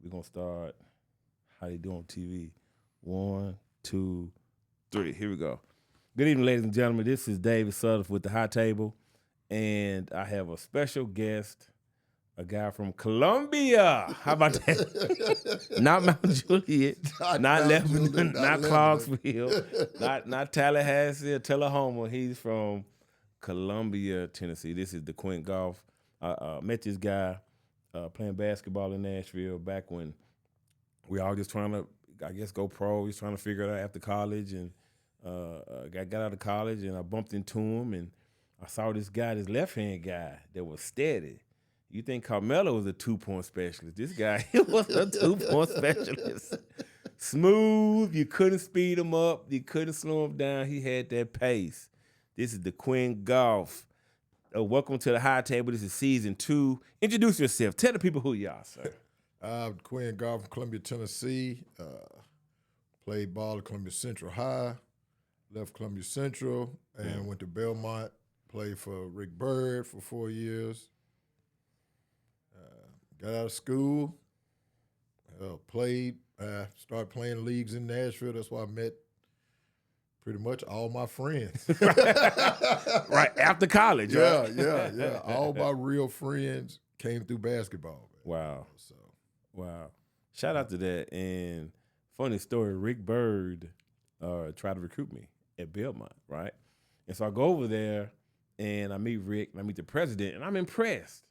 We're gonna start how they do on TV. 1, 2, 3. Here we go. Good evening, ladies and gentlemen. This is David Sutherland with the High Table, and I have a special guest, a guy from Columbia. How about that? Not Mount Juliet, not Lebanon, not Clarksville, not Tallahassee or Tullahoma. He's from Columbia, Tennessee. This is Daquinn Goff. I met this guy playing basketball in Nashville back when we all just trying to, I guess, go pro. He's trying to figure it out after college, and got out of college, and I bumped into him, and I saw this guy, this left-hand guy that was steady. You think Carmelo was a two-point specialist. This guy was a two-point specialist. Smooth. You couldn't speed him up. You couldn't slow him down. He had that pace. This is Daquinn Goff. Welcome to the High Table. This is season 2. Introduce yourself. Tell the people who you are, sir. I'm Daquinn Goff from Columbia, Tennessee. Played ball at Columbia Central High. Left Columbia Central and went to Belmont. Played for Rick Byrd for 4 years. Got out of school, started playing leagues in Nashville. That's why I met pretty much all my friends. Right, after college, right? Yeah. All my real friends came through basketball. Man. Wow. Wow. Shout out to that. And funny story, Rick Byrd tried to recruit me at Belmont, right? And so I go over there, and I meet Rick, and I meet the president, and I'm impressed.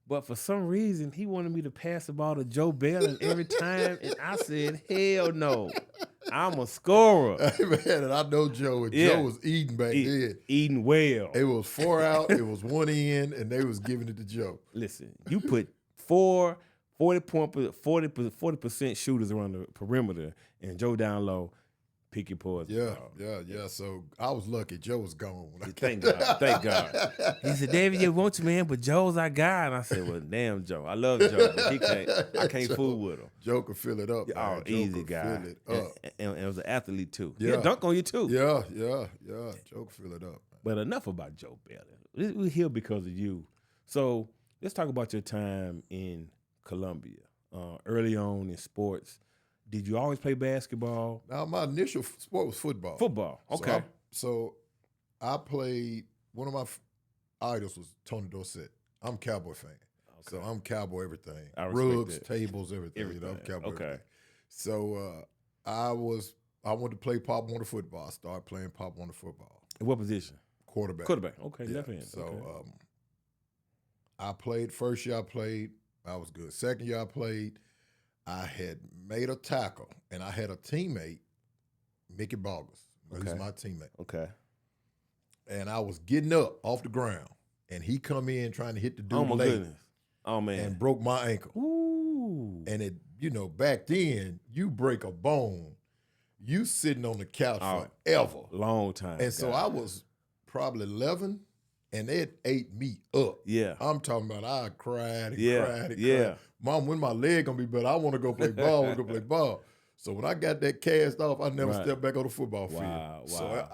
But for some reason, he wanted me to pass the ball to Joe Bellin every time, and I said, hell no. I'm a scorer. Hey, man, and I know Joe, and Joe was eating back then. Eating well. It was 4 out, it was 1 in, and they was giving it to Joe. Listen, you put 40% shooters around the perimeter, and Joe down low, pick your poison. Yeah. So I was lucky. Joe was gone. Thank God. He said, David, you want you, man, but Joe's our guy. And I said, well, damn, Joe. I love Joe, but I can't fool with him. Joe could fill it up. Oh, man. easy guy. Fill it up. And it was an athlete, too. Yeah. He'll dunk on you, too. Yeah. Joe could fill it up. But enough about Joe Bellin. We're here because of you. So let's talk about your time in Columbia. Early on in sports. Did you always play basketball? Now, my initial sport was football. Football, okay. So I played, one of my idols was Tony Dorsett. I'm a Cowboy fan. Okay. So I'm Cowboy everything. Rugs, tables, everything. You know, I'm Cowboy everything. So I wanted to play Pop Warner football. I started playing Pop Warner football. In what position? Quarterback. Okay, left hand. So I played, first year I was good. Second year I played, I had made a tackle, and I had a teammate, Mickey Boggers. He was my teammate. Okay. And I was getting up off the ground, and he come in trying to hit the dude late. Goodness. Oh, man. And broke my ankle. Ooh. And it, back then, you break a bone, you sitting on the couch forever. Long time. And so I was probably 11, and it ate me up. Yeah. I'm talking about I cried and cried and cried. Mom, when my leg gonna be better? I want to go play ball. So when I got that cast off, I never stepped back on the football field. Wow. So I'm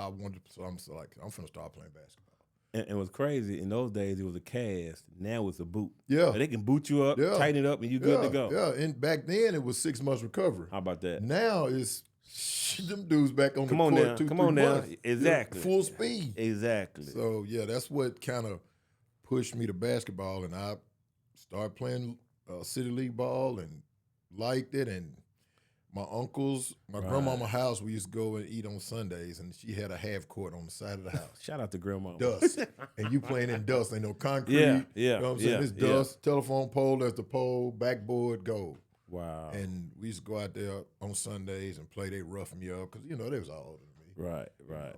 finna start playing basketball. And what's crazy, in those days it was a cast. Now it's a boot. Yeah. So they can boot you up, tighten it up, and you're good to go. Yeah, and back then it was 6 months recovery. How about that? Now it's them dudes back on the court. Come on now. Months. Exactly. Full speed. Exactly. So yeah, that's what kind of pushed me to basketball, and I started playing city league ball and liked it. And my uncles, my grandmama's house, we used to go and eat on Sundays, and she had a half court on the side of the house. Shout out to grandma. Dust. And you playing in dust. Ain't no concrete. Yeah. You know what I'm saying? It's dust, telephone pole, there's the pole, backboard, goal. Wow. And we used to go out there on Sundays and play. They rough me up because, they was all older than me. Right. But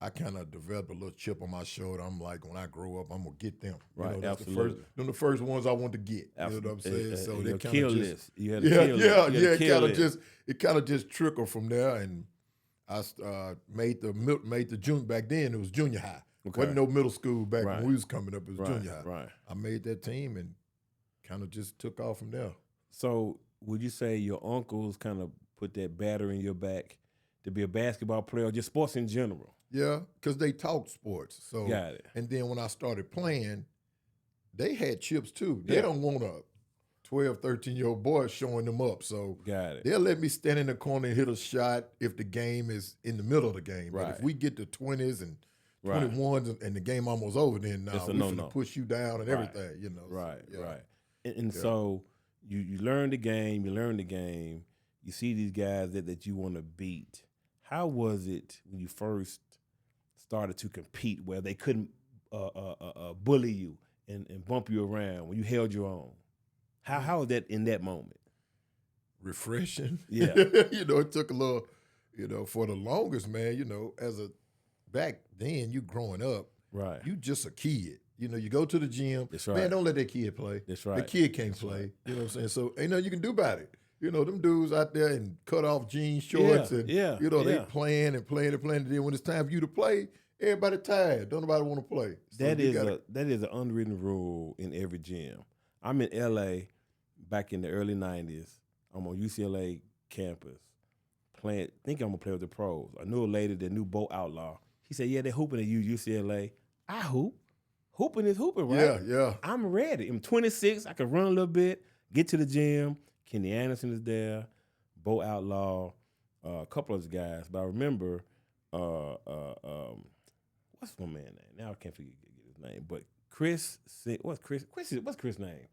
I kind of developed a little chip on my shoulder. I'm like, when I grow up, I'm going to get them. Right, that's absolutely. the first ones I want to get. Absolutely. You know what I'm saying? So they kind kill of just list. You had a kill list. It kind of just trickled from there, and I made the junior. Back then it was junior high. Okay. Wasn't no middle school back when we was coming up. It was junior high. Right. I made that team and kind of just took off from there. So would you say your uncles kind of put that batter in your back to be a basketball player, or just sports in general? Yeah, because they taught sports. So got it. And then when I started playing, they had chips too. They don't want 12, 13-year-old boys showing them up. So got it. They'll let me stand in the corner and hit a shot if the game is in the middle of the game. Right. But if we get to 20s and 21s and the game almost over, then we're going to push you down and everything, you know. Right, so, right. And so you learn the game, you see these guys that you want to beat. How was it when you first started to compete where they couldn't bully you and bump you around, when you held your own? How was that in that moment? Refreshing. Yeah. It took a little, for the longest, man, back then, you growing up, right? You just a kid. You go to the gym. That's right. Man, don't let that kid play. That's right. The kid can't play. Right. You know what I'm saying? So ain't nothing you can do about it. Them dudes out there in cut off jean shorts and they playing and playing and playing. And then when it's time for you to play, everybody tired. Don't nobody want to play. So that is an unwritten rule in every gym. I'm in LA back in the early 90s. I'm on UCLA campus playing. Think I'm gonna play with the pros. I knew a lady that knew Bo Outlaw. He said, "Yeah, they're hooping at UCLA." I hoop. Hooping is hooping, right? Yeah. I'm ready. I'm 26. I can run a little bit. Get to the gym. Kenny Anderson is there. Bo Outlaw. A couple of those guys. But I remember, what's my man name? Now I can't forget his name. But Chris. What's Chris' name?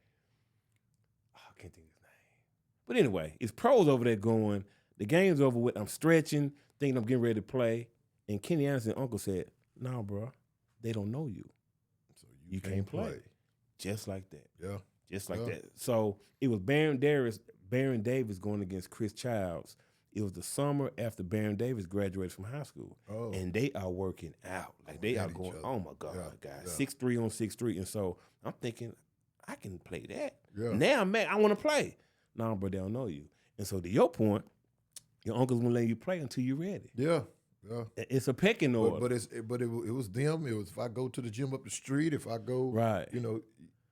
Oh, I can't think of his name. But anyway, it's pros over there going. The game's over with. I'm stretching, thinking I'm getting ready to play. And Kenny Anderson's uncle said, "No, bro, they don't know you. So you can't play." Just like that. Yeah. Just like that. So it was Baron Davis going against Chris Childs. It was the summer after Baron Davis graduated from high school. Oh. And they are working out. Like they are going, oh my God, guys. 6'3" on 6'3". And so I'm thinking, I can play that. Yeah. Now I'm mad. I want to play. No, bro, they don't know you. And so to your point, your uncles won't let you play until you're ready. Yeah. Yeah. It's a pecking order. But it was them. It was if I go to the gym up the street, if I go,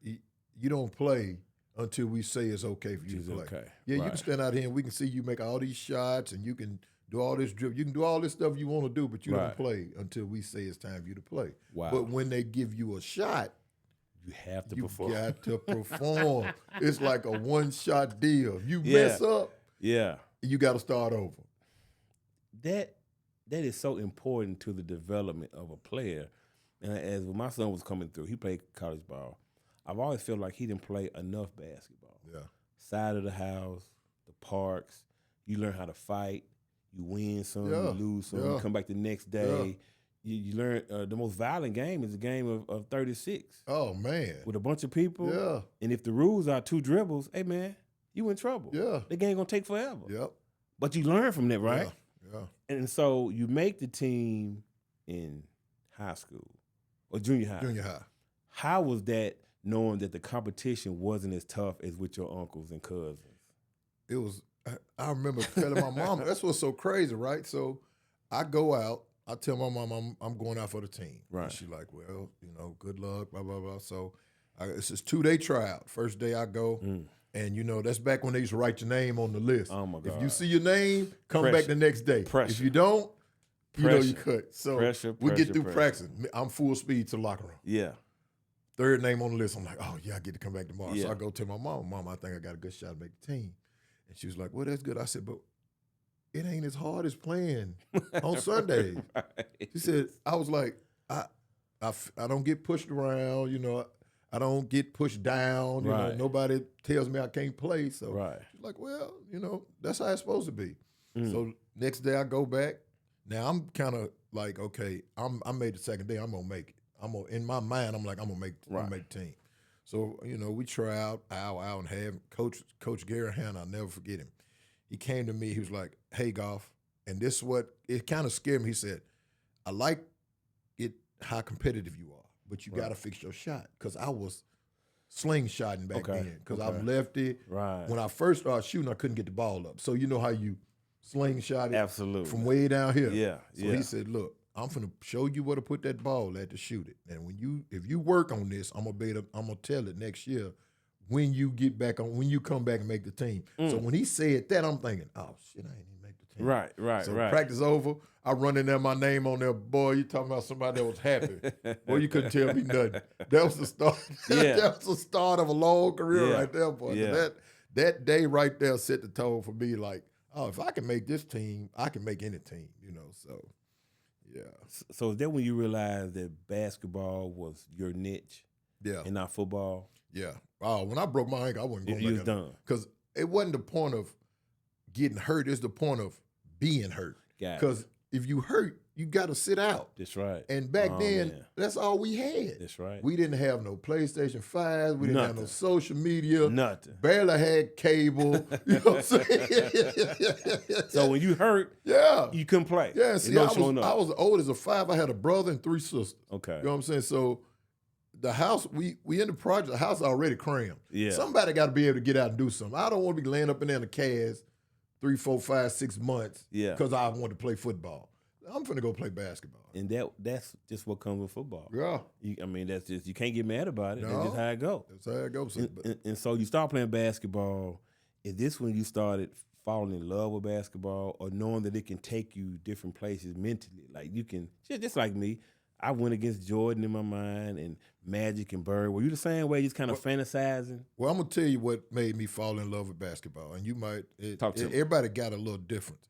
you don't play until we say it's okay for you to play. Okay. Yeah, you can stand out here and we can see you make all these shots and you can do all this dribble. You can do all this stuff you want to do, but you don't play until we say it's time for you to play. Wow. But when they give you a shot, you have to perform. You got to perform. It's like a one-shot deal. If you mess up, you got to start over. That is so important to the development of a player. And as when my son was coming through, he played college ball. I've always felt like he didn't play enough basketball. Yeah. Side of the house, the parks, you learn how to fight, you win some, you lose some, you come back the next day. You learn the most violent game is a game of 36. Oh, man. With a bunch of people. Yeah. And if the rules are 2 dribbles, hey, man, you in trouble. Yeah. The game going to take forever. Yep. But you learn from that, right? Yeah. And so you make the team in high school or junior high. Junior high. How was that knowing that the competition wasn't as tough as with your uncles and cousins? It was, I remember telling my mom, that's what's so crazy, right? So I go out, I tell my mom I'm going out for the team. Right. And she's like, well, good luck, blah, blah, blah. So it's this 2-day tryout. First day I go. And, that's back when they used to write your name on the list. Oh, my God. If you see your name, come back the next day. Pressure. If you don't, you cut. So we get through practicing. I'm full speed to the locker room. Yeah. Third name on the list. I'm like, oh, yeah, I get to come back tomorrow. Yeah. So I go to my mom. Mom, I think I got a good shot to make the team. And she was like, well, that's good. I said, but it ain't as hard as playing on Sundays. Right. She said, I was like, I don't get pushed around, I don't get pushed down. Nobody tells me I can't play. So she's like, well, that's how it's supposed to be. So next day I go back. Now I'm kind of like, okay, I made the second day. I'm gonna make it. In my mind, I'm like, I'm gonna make the team. So we try out hour and a half. Coach Gary Hanna, I'll never forget him. He came to me. He was like, "Hey, Goff," and this is what it kind of scared me. He said, "I like it how competitive you are, but you got to fix your shot." Because I was slingshotting back then. Because I'm lefty. Right. When I first started shooting, I couldn't get the ball up. So you know how you slingshot it? Absolutely. From way down here. Yeah. So he said, "Look, I'm finna show you where to put that ball at to shoot it. And if you work on this, I'm gonna tell it next year when you come back and make the team." So when he said that, I'm thinking, oh shit, I ain't even make the team. Right. So practice over, I run in there, my name on there. Boy, you talking about somebody that was happy. Boy, you couldn't tell me nothing. That was the start. That was the start of a long career right there, boy. Yeah. That day right there set the tone for me. Like, oh, if I can make this team, I can make any team. So yeah. So is that when you realized that basketball was your niche? Yeah. And not football? Yeah. Oh, when I broke my ankle, I wasn't going back. You was done. Because it wasn't the point of getting hurt. It's the point of being hurt. Because if you hurt, you got to sit out. That's right. And back then, that's all we had. That's right. We didn't have no PlayStation 5. We didn't have no social media. Nothing. Barely had cable. You know what I'm saying? So when you hurt, you couldn't play. Yeah, see, I was old as a 5. I had a brother and 3 sisters. Okay. You know what I'm saying? So the house, we in the project, the house already crammed. Yeah. Somebody got to be able to get out and do something. I don't want to be laying up in there in the cast 3, 4, 5, 6 months because I want to play football. I'm finna go play basketball. And that's just what comes with football. Yeah. That's just, you can't get mad about it. No, that's just how it goes. That's how it goes. And so you start playing basketball. Is this when you started falling in love with basketball or knowing that it can take you different places mentally? Like you can, just like me, I went against Jordan in my mind and Magic and Bird. Were you the same way, just kind of fantasizing? Well, I'm going to tell you what made me fall in love with basketball. And you might, everybody got a little different.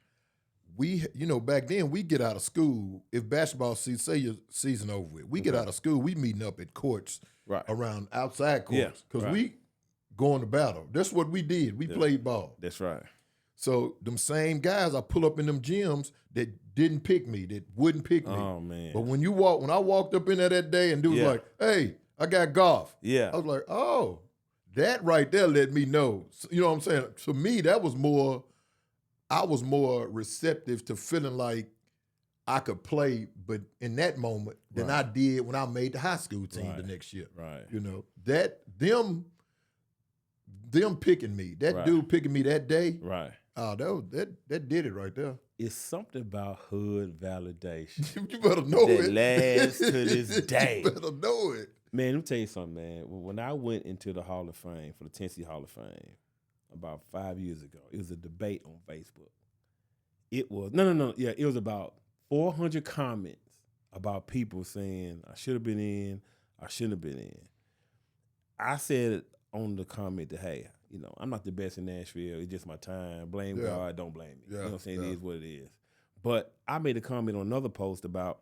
Back then, we get out of school, if basketball season, say your season over with, we get out of school, we meeting up at courts around outside courts because we going to battle. That's what we did. We played ball. That's right. So them same guys, I pull up in them gyms that didn't pick me, that wouldn't pick me. Oh, man. But when I walked up in there that day and dude was like, hey, I got Goff. Yeah. I was like, oh, that right there let me know. So, you know what I'm saying? To me, I was more receptive to feeling like I could play, but in that moment than I did when I made the high school team the next year. Right. That them picking me, that dude picking me that day. Right. Oh, that did it right there. It's something about hood validation. You better know that it. Lasts to this day. You better know it. Man, let me tell you something, man. When I went into the Hall of Fame, for the Tennessee Hall of Fame, about 5 years ago, it was a debate on Facebook. It was, it was about 400 comments about people saying, I should have been in, I shouldn't have been in. I said on the comment that, hey, I'm not the best in Nashville. It's just my time. Blame God, don't blame me. You know what I'm saying? It is what it is. But I made a comment on another post about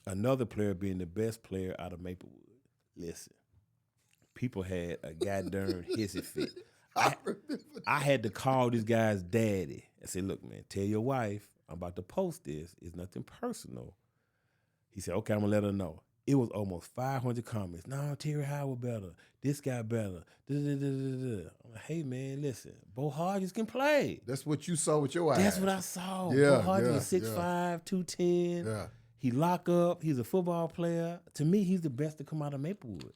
another player being the best player out of Maplewood. Listen, people had a goddamn hissy fit. I had to call this guy's daddy and say, look, man, tell your wife I'm about to post this. It's nothing personal. He said, okay, I'm going to let her know. It was almost 500 comments. No, Terry Howard better. This guy better. I'm like, hey, man, listen. Bo Hodges can play. That's what you saw with your eyes. That's what I saw. Yeah, Bo Hodges was 6'5", 210. Yeah. He lock up. He's a football player. To me, he's the best to come out of Maplewood.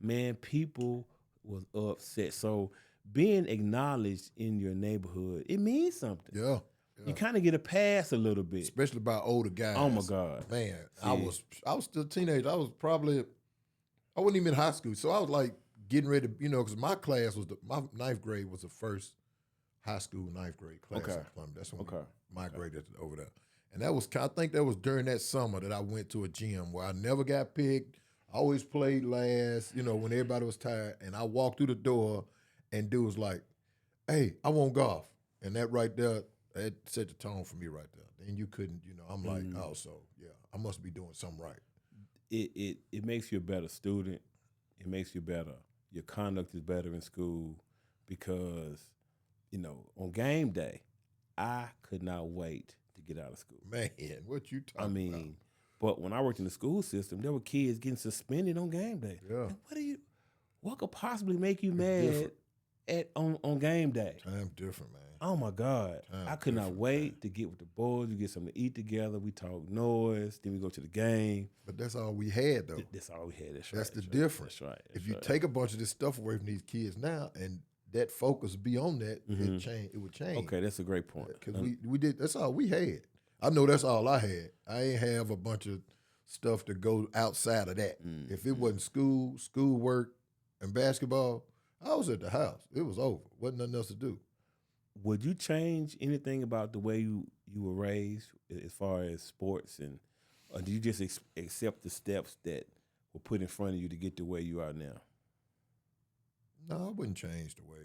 Man, people was upset. So being acknowledged in your neighborhood, it means something. Yeah. You kind of get a pass a little bit. Especially by older guys. Oh, my God. Man, I was still a teenager. I wasn't even in high school. So I was like getting ready to, because my class my ninth grade was the first high school ninth grade class. Okay. That's when we migrated over there. And I think that was during that summer that I went to a gym where I never got picked. I always played last, when everybody was tired. And I walked through the door and dude was like, hey, I want golf. And that right there, that set the tone for me right there. And you couldn't, I'm like, oh, so, yeah, I must be doing something right. It makes you a better student. It makes you better. Your conduct is better in school because, on game day, I could not wait to get out of school. Man, what you talking about? But when I worked in the school system, there were kids getting suspended on game day. Yeah. And what could possibly make you mad on game day? Time different, man. Oh, my God. I could not wait to get with the boys. We get something to eat together. We talk noise. Then we go to the game. But that's all we had, though. That's all we had. That's the difference. That's right. If you take a bunch of this stuff away from these kids now and that focus be on that, it would change. Okay, that's a great point. Because we did, that's all we had. I know that's all I had. I ain't have a bunch of stuff to go outside of that. If it wasn't school work, and basketball, I was at the house. It was over. Wasn't nothing else to do. would you change anything about the way you were raised as far as sports, and or do you just accept the steps that were put in front of you to get to where you are now? No, I wouldn't change the way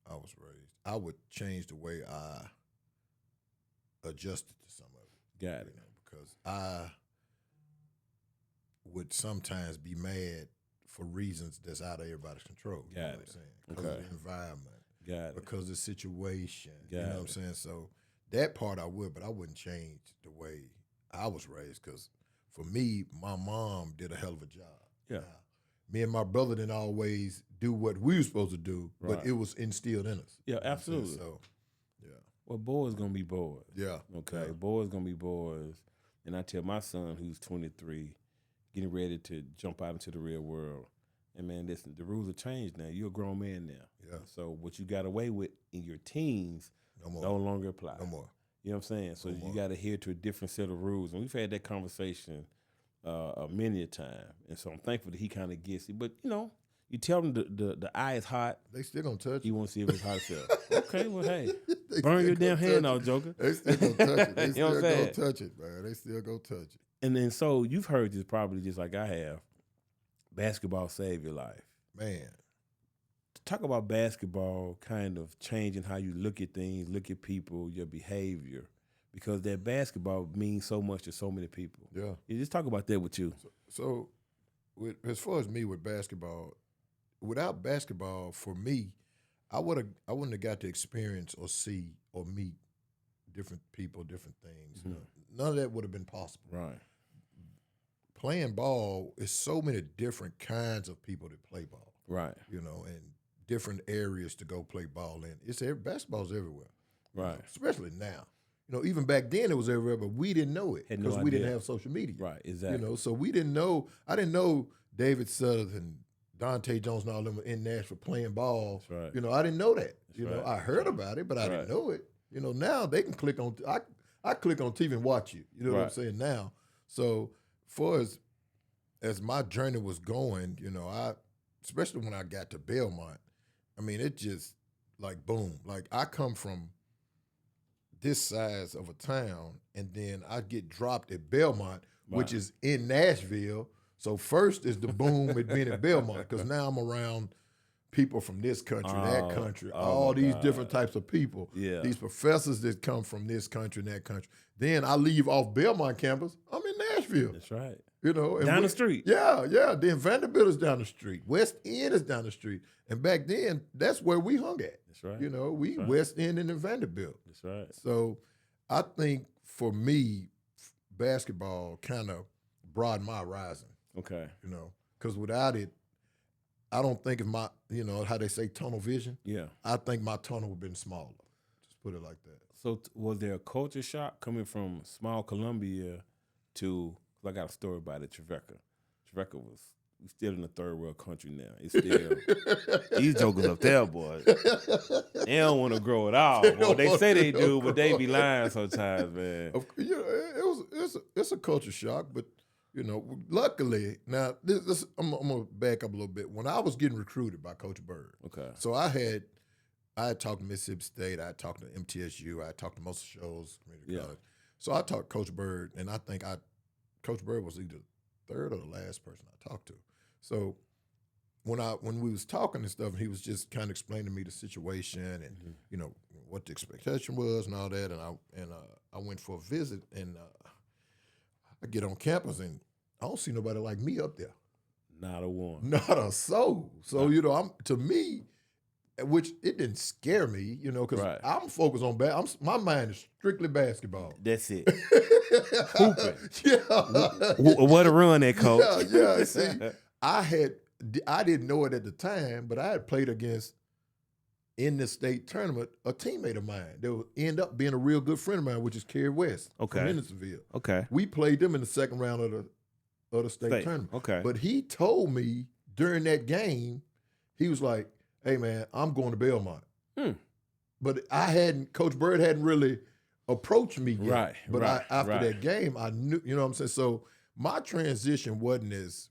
I was raised. I would change the way I adjusted to some of it. Got it. Because I would sometimes be mad for reasons that's out of everybody's control. You know what I'm saying? Because of the environment. Got it. Because of the situation. Got you know what I'm saying? So that part I would, but I wouldn't change the way I was raised, because for me, my mom did a hell of a job. Yeah. Now, me and my brother didn't always do what we were supposed to do, but it was instilled in us. Yeah, absolutely. So, yeah. Well, boys gonna be boys. Yeah. Okay. Yeah. Boys gonna be boys. And I tell my son, who's 23, getting ready to jump out into the real world, and man, listen, the rules have changed now. You're a grown man now. Yeah. So what you got away with in your teens no longer apply. No more. You know what I'm saying? So you got to adhere to a different set of rules. And we've had that conversation many a time. And so I'm thankful that he kind of gets it. But, you know, you tell them the eye is hot. They still going to touch it. You want to see if it's hot itself. Okay, well, hey, burn your damn hand out, Joker. They still going to touch it. They You know still what I'm going saying? to touch it, man. They still going to touch it. And then so you've heard this probably just like I have. Basketball saved your life. Man. Talk about basketball kind of changing how you look at things, look at people, your behavior, because that basketball means so much to so many people. Yeah. You just talk about that with you. So as far as me with basketball, without basketball, for me, I wouldn't have got to experience or see or meet different people, different things. Mm-hmm. None of that would have been possible. Right. Playing ball is so many different kinds of people that play ball. Right. You know, and different areas to go play ball in. Basketball's everywhere. Right. You know, especially now. You know, even back then it was everywhere, but we didn't know it because we didn't have social media. Right, exactly. You know, so we didn't know. I didn't know David Sutter and Dante Jones and all them were in Nashville playing ball. That's right. You know, I didn't know that. That's you know, right. I heard about it, but I didn't know it. You know, now they can click on. I click on TV and watch you. You know what I'm saying now. So, far as my journey was going, you know, especially when I got to Belmont, I mean, it just like boom. Like I come from this size of a town, and then I get dropped at Belmont, which is in Nashville. So first is the boom at being at Belmont, because now I'm around people from this country, that country, all these different types of people. Yeah. These professors that come from this country and that country. Then I leave off Belmont campus, I'm in Nashville. That's right. You know, and down the street. Yeah, yeah. Then Vanderbilt is down the street. West End is down the street. And back then, that's where we hung at. That's right. You know, West End and then Vanderbilt. That's right. So I think for me, basketball kind of broadened my horizon. Okay. You know, because without it, I don't think of my, you know, how they say tunnel vision. Yeah. I think my tunnel would have been smaller. Just put it like that. So was there a culture shock coming from small Columbia to, I got a story about it, Trevecca. Trevecca was, we still in a third world country now. It's still, these jokers up there, boy. They don't want to grow at all. Boy. They say they do, but they be lying sometimes, man. You know, it's a culture shock, but you know, luckily, now this I'm gonna back up a little bit. When I was getting recruited by Coach Bird, okay, so I had talked to Mississippi State, I had talked to MTSU, I had talked to most shows, community college. So I talked to Coach Bird, and I think Coach Bird was either the third or the last person I talked to. So when we was talking and stuff, he was just kind of explaining to me the situation and you know what the expectation was and all that, and I went for a visit, and I get on campus and I don't see nobody like me up there. Not a one. Not a soul. So you know, to me, which it didn't scare me, you know, because I'm focused on my mind is strictly basketball. That's it. Hooping. Yeah. What a run that coach. Yeah. See, I didn't know it at the time, but I had played against, in the state tournament, a teammate of mine that would end up being a real good friend of mine, which is Kerry West from Hendersonville. Okay. We played them in the second round of the state tournament. Okay. But he told me during that game, he was like, hey, man, I'm going to Belmont. But Coach Bird hadn't really approached me yet. Right. But after that game, I knew, you know what I'm saying? So my transition wasn't as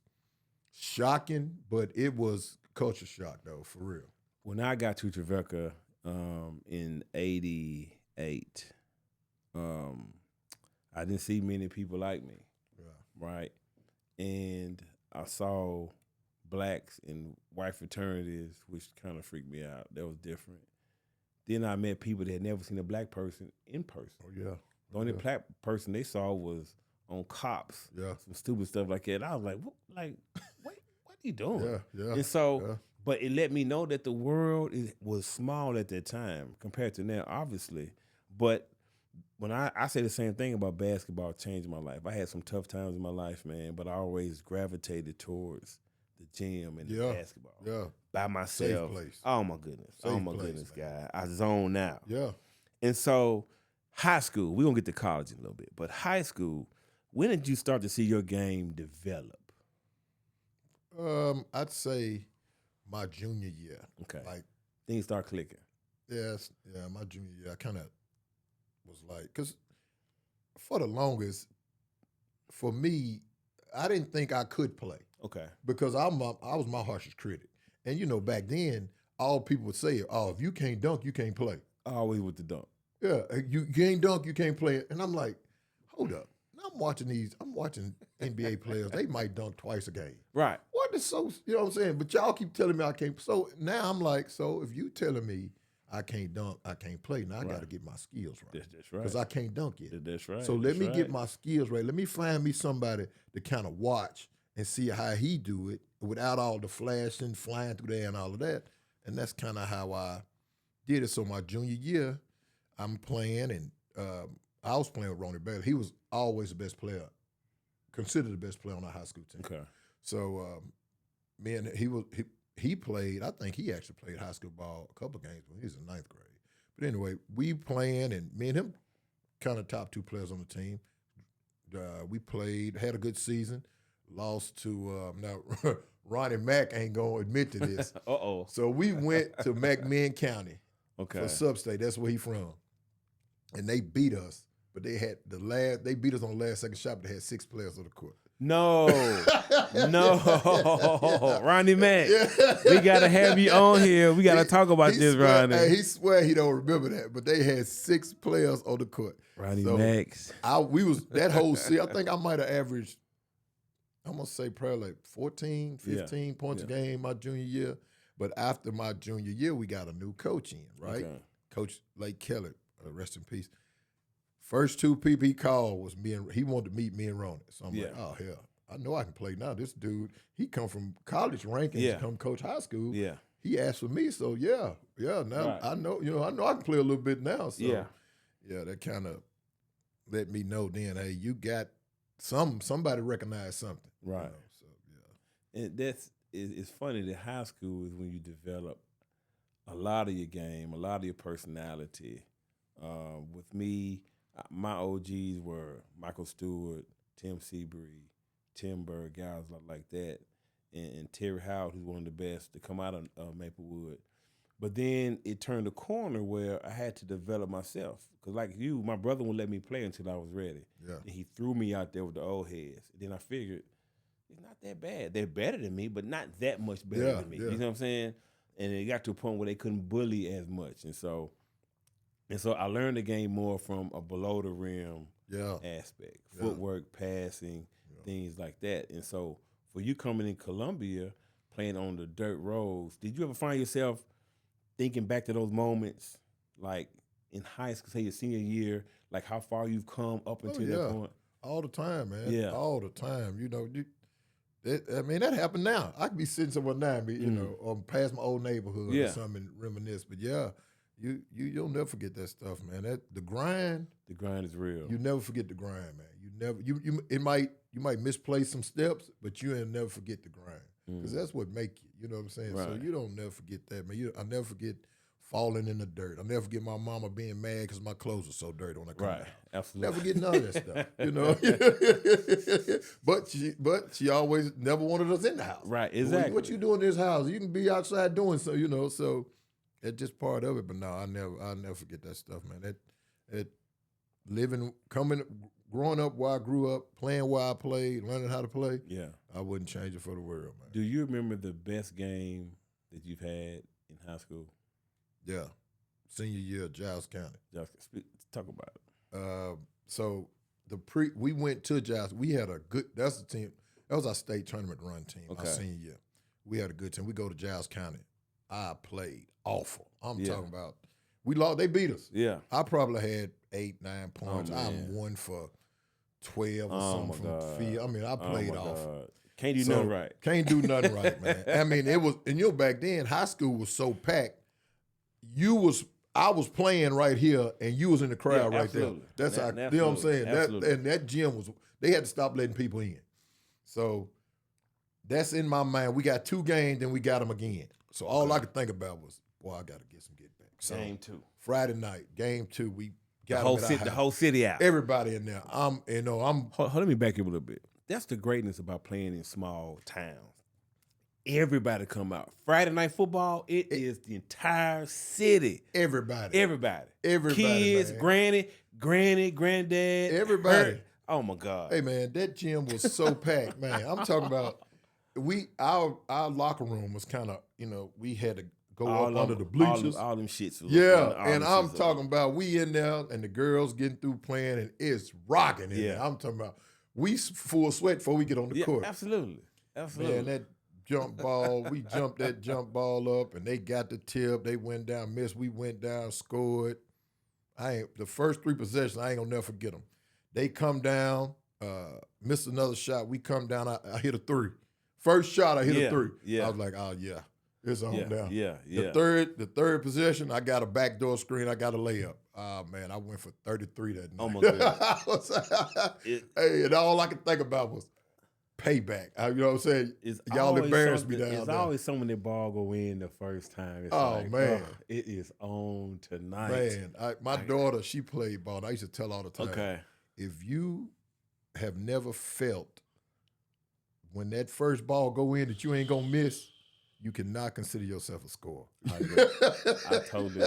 shocking, but it was culture shock, though, for real. When I got to Trevecca, in '88. I didn't see many people like me, right? And I saw blacks in white fraternities, which kind of freaked me out. That was different. Then I met people that had never seen a black person in person. Oh, yeah. The only black person they saw was on Cops. Yeah. Some stupid stuff like that. I was like, wait, what are you doing? Yeah. And so, but it let me know that the world was small at that time compared to now, obviously. But when I say the same thing about basketball changed my life. I had some tough times in my life, man, but I always gravitated towards the gym and the basketball. Yeah. By myself. Safe place. Oh my goodness. Goodness, man. guy. I zone out. Yeah. And so high school, we're gonna get to college in a little bit, but high school, when did you start to see your game develop? I'd say my junior year. Okay. Like things start clicking. Yes, yeah, my junior year, I kind of was like, because for the longest, for me, I didn't think I could play. Okay. Because I was my harshest critic. And, you know, back then, all people would say, oh, if you can't dunk, you can't play. Always with the dunk. Yeah, you can't dunk, you can't play. And I'm like, hold up. Now I'm watching NBA players. They might dunk twice a game. Right. What is so, you know what I'm saying? But y'all keep telling me I can't. So now I'm like, so if you telling me I can't dunk, I can't play, now I got to get my skills right. That's right. Because I can't dunk yet. That's right. So let me get my skills right. Let me find me somebody to kind of watch and see how he do it without all the flashing, flying through there and all of that. And that's kind of how I did it. So my junior year, I'm playing, and I was playing with Ronnie Bailey. He was always the best player, considered the best player on our high school team. Okay. So he played, I think he actually played high school ball a couple games when he was in ninth grade. But anyway, we playing, and me and him kind of top two players on the team. We played, had a good season, lost to, now Ronnie Mack ain't going to admit to this. Uh-oh. So we went to McMinn County for Substate. That's where he from. And they beat us, but they beat us on the last second shot, but they had 6 players on the court. No. Ronnie Mack. We got to have you on here. We got to talk about this, Ronnie. Hey, he swear he don't remember that, but they had 6 players on the court. Ronnie Max. We was that whole season, I think I might have averaged, I'm going to say probably like 14, 15 points a game my junior year. But after my junior year, we got a new coach in, right? Okay. Coach Lake Kelly, rest in peace. First 2 people he called was me, and he wanted to meet me and Ronnie. So I'm like, oh, hell, I know I can play now. This dude, he come from college rankings to come coach high school. Yeah. He asked for me, so now I know, I know I can play a little bit now. So yeah, that kind of let me know then, hey, you got somebody recognize something. Right. You know, so yeah. And it's funny that high school is when you develop a lot of your game, a lot of your personality. With me, my OGs were Michael Stewart, Tim Seabury, Tim Berg, guys like that, and Terry Howard, who's one of the best to come out of Maplewood. But then it turned a corner where I had to develop myself. Because like you, my brother wouldn't let me play until I was ready. Yeah. And he threw me out there with the old heads. And then I figured, it's not that bad. They're better than me, but not that much better than me. You know what I'm saying? And it got to a point where they couldn't bully as much. And so I learned the game more from a below the rim aspect. Footwork, passing, things like that. And so for you coming in Columbia, playing on the dirt roads, did you ever find yourself thinking back to those moments, like in high school, say your senior year, like how far you've come up until that point? All the time, man. Yeah. All the time. You know, that happened now. I could be sitting somewhere now, you know, or past my old neighborhood or something and reminisce. But you'll never forget that stuff, man. The grind is real. You never forget the grind, man. You might misplace some steps, but you'll never forget the grind. Because that's what make you. You know what I'm saying? Right. So you don't never forget that, man. I never forget falling in the dirt. I never forget my mama being mad because my clothes are so dirty when I come out. Absolutely. Never forget none of that stuff, you know. but she always never wanted us in the house. Right, exactly. What you doing in this house? You can be outside doing so, you know. So that's just part of it. But no, I'll never forget that stuff, man. That growing up where I grew up, playing where I played, learning how to play. Yeah, I wouldn't change it for the world, man. Do you remember the best game that you've had in high school? Yeah. senior year at Giles County. Talk about it. So we went to Giles. We had a good. That's the team. That was our state tournament run team. Our senior year. We had a good team. We go to Giles County. I played awful. I'm talking about. We lost. They beat us. Yeah. I probably had 8, 9 points. I'm 1 for 12 or something from the field. I mean, I played awful. Can't do nothing right. Can't do nothing right, man. I mean, it was, and back then, high school was so packed. I was playing right here, and you was in the crowd right there. That's how, you know what I'm saying? That gym was, they had to stop letting people in. So that's in my mind. We got 2 games, then we got them again. So all I could think about was, boy, I got to get some get back. So game 2. Friday night, game 2, we got the whole city out. Everybody in there. Let me back up a little bit. That's the greatness about playing in small towns. Everybody come out. Friday night football, it is the entire city. Everybody. Kids, man. granny, granddad. Everybody. Oh my God. Hey man, that gym was so packed, man. I'm talking about our locker room was kind of, we had to go up under the bleachers. All them shits. And I'm talking about we in there and the girls getting through playing and it's rocking in there. I'm talking about we full sweat before we get on the court. Absolutely. Man, that jump ball, we jumped that jump ball up and they got the tip. They went down, missed. We went down, scored. The first 3 possessions, I ain't gonna never forget them. They come down, missed another shot. We come down, I hit a 3. First shot, I hit a 3. Yeah. I was like, oh yeah, it's on now. Yeah. The third possession, I got a backdoor screen. I got a layup. Oh man, I went for 33 that night. Oh my God. Hey, and all I could think about was payback. You know what I'm saying? Y'all embarrassed me down there. It's always someone that ball go in the first time. It's man, it is on tonight. Man, my daughter, she played ball. I used to tell all the time. Okay. If you have never felt when that first ball go in that you ain't gonna miss, you cannot consider yourself a scorer. I agree. I totally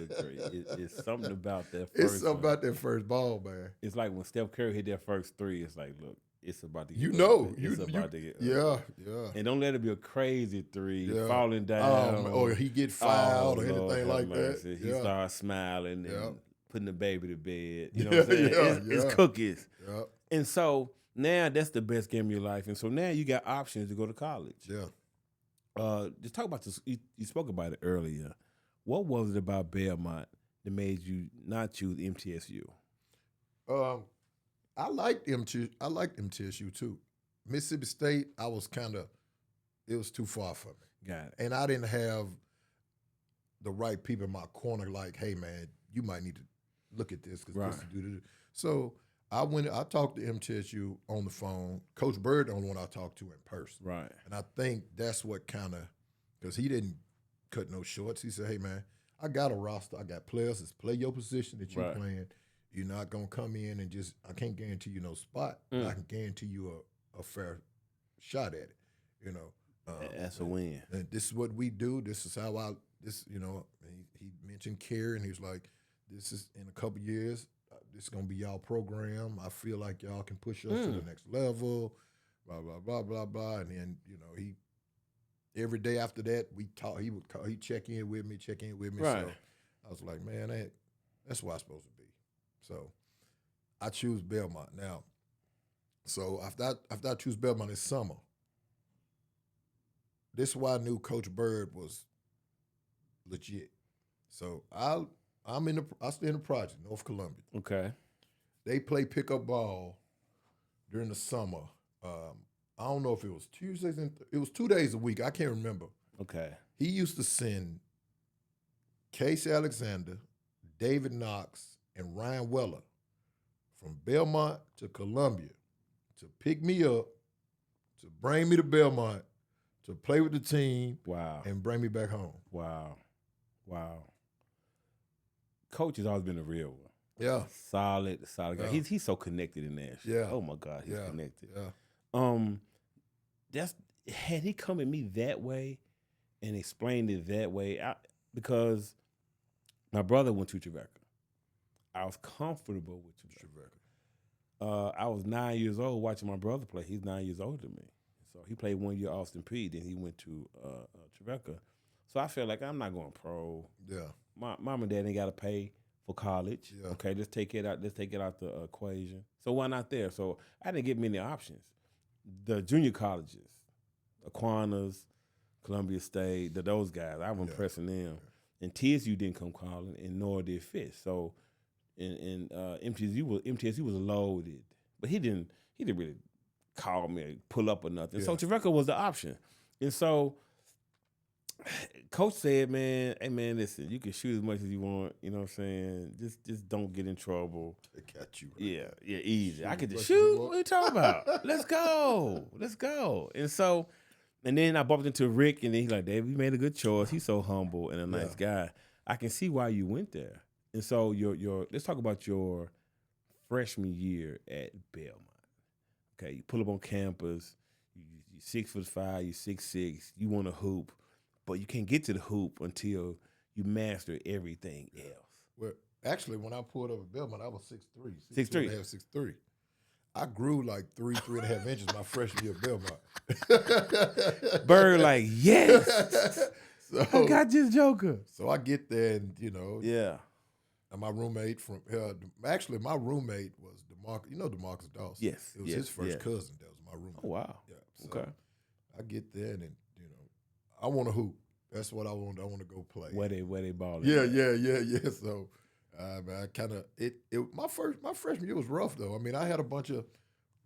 agree. It's something about that first It's something about that first ball, man. It's like when Steph Curry hit that first 3, it's like, look, it's about to get to get Yeah. And don't let it be a crazy 3, falling down. Or he get fouled or anything like that. He starts smiling and putting the baby to bed. You know what I'm saying? It's cookies. Yeah. And so now that's the best game of your life. And so now you got options to go to college. Yeah. Just talk about this. You spoke about it earlier. What was it about Belmont that made you not choose MTSU? I liked MTSU too. Mississippi State, it was too far for me. Got it. And I didn't have the right people in my corner like, hey man, you might need to look at this because this do this. So I talked to MTSU on the phone. Coach Bird, the only one I talked to in person. Right. And I think that's what because he didn't cut no shorts. He said, hey man, I got a roster. I got players that play your position that you're playing. You're not going to come in and I can't guarantee you no spot. I can guarantee you a fair shot at it, That's a win. And this is what we do. This is how he mentioned Kerry, and he was like, this is in a couple years, this is going to be y'all program. I feel like y'all can push us to the next level, blah, blah, blah, blah, blah. And then, he every day after that, we talk. He'd check in with me. Right. So I was like, man, that's what I'm supposed to be. So I choose Belmont now. So after I choose Belmont this summer, this is why I knew Coach Bird was legit. So I stay in the project, North Columbia. Okay. They play pickup ball during the summer. I don't know if it was Tuesdays it was 2 days a week. I can't remember. Okay. He used to send Casey Alexander, David Knox, and Ryan Weller from Belmont to Columbia to pick me up, to bring me to Belmont, to play with the team, and bring me back home. Wow. Coach has always been a real one. Yeah. Solid guy. Yeah. He's so connected in Nashville. Yeah. Oh my God, he's connected. Yeah. Had he come at me that way and explained it that way, because my brother went to Trevecca. I was comfortable with Trevecca. I was 9 years old watching my brother play. He's 9 years older than me. So he played 1 year Austin Peay. Then he went to Trevecca. So So I feel like I'm not going pro. Yeah. My mom and dad ain't got to pay for college. Yeah. Okay, let's take it out. Let's take it out the equation. So why not there? So I didn't get many options. The junior colleges, Aquinas, Columbia State, those guys, I was impressing them. And TSU didn't come calling, and nor did Fisk. So, in MTSU was loaded, but he didn't really call me or pull up or nothing. Yeah. So Trevecca was the option, and so Coach said, "Man, hey man, listen, you can shoot as much as you want. You know what I'm saying? Just don't get in trouble." They got you. Right yeah, easy. I could just shoot. What are you talking about? Let's go. And so. And then I bumped into Rick, and then he's like, Dave, you made a good choice. He's so humble and a nice guy. I can see why you went there. And so let's talk about your freshman year at Belmont. Okay, you pull up on campus, you're 6'5", you're 6'6", you want to hoop, but you can't get to the hoop until you master everything else. Well, actually, when I pulled up at Belmont, I was 6'3". 6'3". 6'3". I grew like 3.5 inches my freshman year at Belmont. Bird like, yes, so, I got this joker. So I get there and, yeah. And my roommate actually my roommate was DeMarcus. You know DeMarcus Dawson? Yes. It was his first cousin that was my roommate. Oh, wow. Yeah. So okay. I get there and, I want to hoop. That's what I want. I want to go play. Where they balling? Yeah. So. I kind of my freshman year was rough though. I mean, I had a bunch of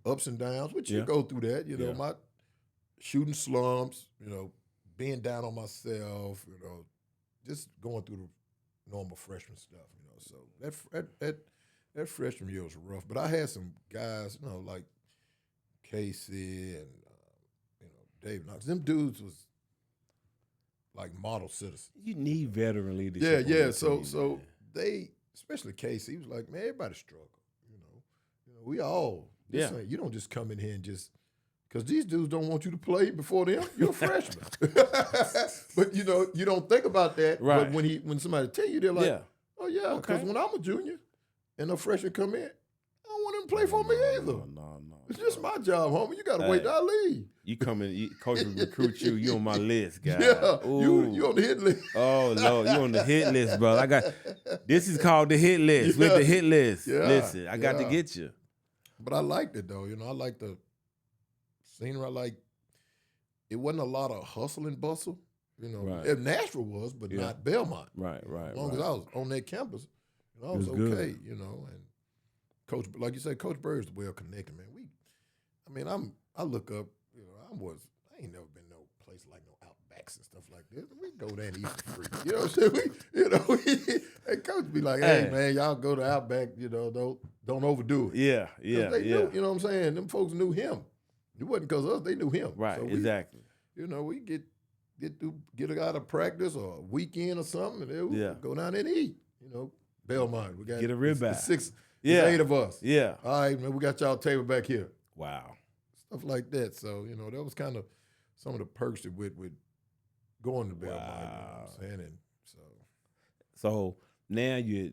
ups and downs, which you go through that. My shooting slumps, being down on myself, just going through the normal freshman stuff, So that freshman year was rough. But I had some guys, like Casey and Dave Knox. Them dudes was like model citizens. You need veteran leadership. Yeah. So they. Especially Casey, he was like, man, everybody struggle. We all. You don't just come in here and just because these dudes don't want you to play before them. You're a freshman, but you don't think about that. Right. But when somebody tell you, they're like, oh yeah, because when I'm a junior and a freshman come in, I don't want them to play for me either. No. It's just my job, homie. You got to wait till I leave. You come in, coach will recruit you. You on my list, guy. Yeah, you on the hit list. Oh Lord, you on the hit list, bro. This is called the hit list. With the hit list. Yeah, listen, I got to get you. But I liked it though. I liked the scenery. It wasn't a lot of hustle and bustle. Right. Nashville was, but not Belmont. Right. As long as I was on that campus, I was okay. Good. And Coach, like you said, Coach Bird is well connected, man. I look up, I ain't never been no place like no Outbacks and stuff like this. We go there and eat for free. You know what I'm saying? Hey, Coach be like, hey man, y'all go to Outback, don't overdo it. Yeah. Knew, you know what I'm saying? Them folks knew him. It wasn't because of us, they knew him. Right, so exactly. We get out of practice or a weekend or something, and then we go down there and eat. Belmont, we got get a ribeye. It's 8 of us. Yeah. All right, man, we got y'all table back here. Wow. Stuff like that. So, that was kind of some of the perks with going to Belmont. Wow. You know what I'm saying? And so now your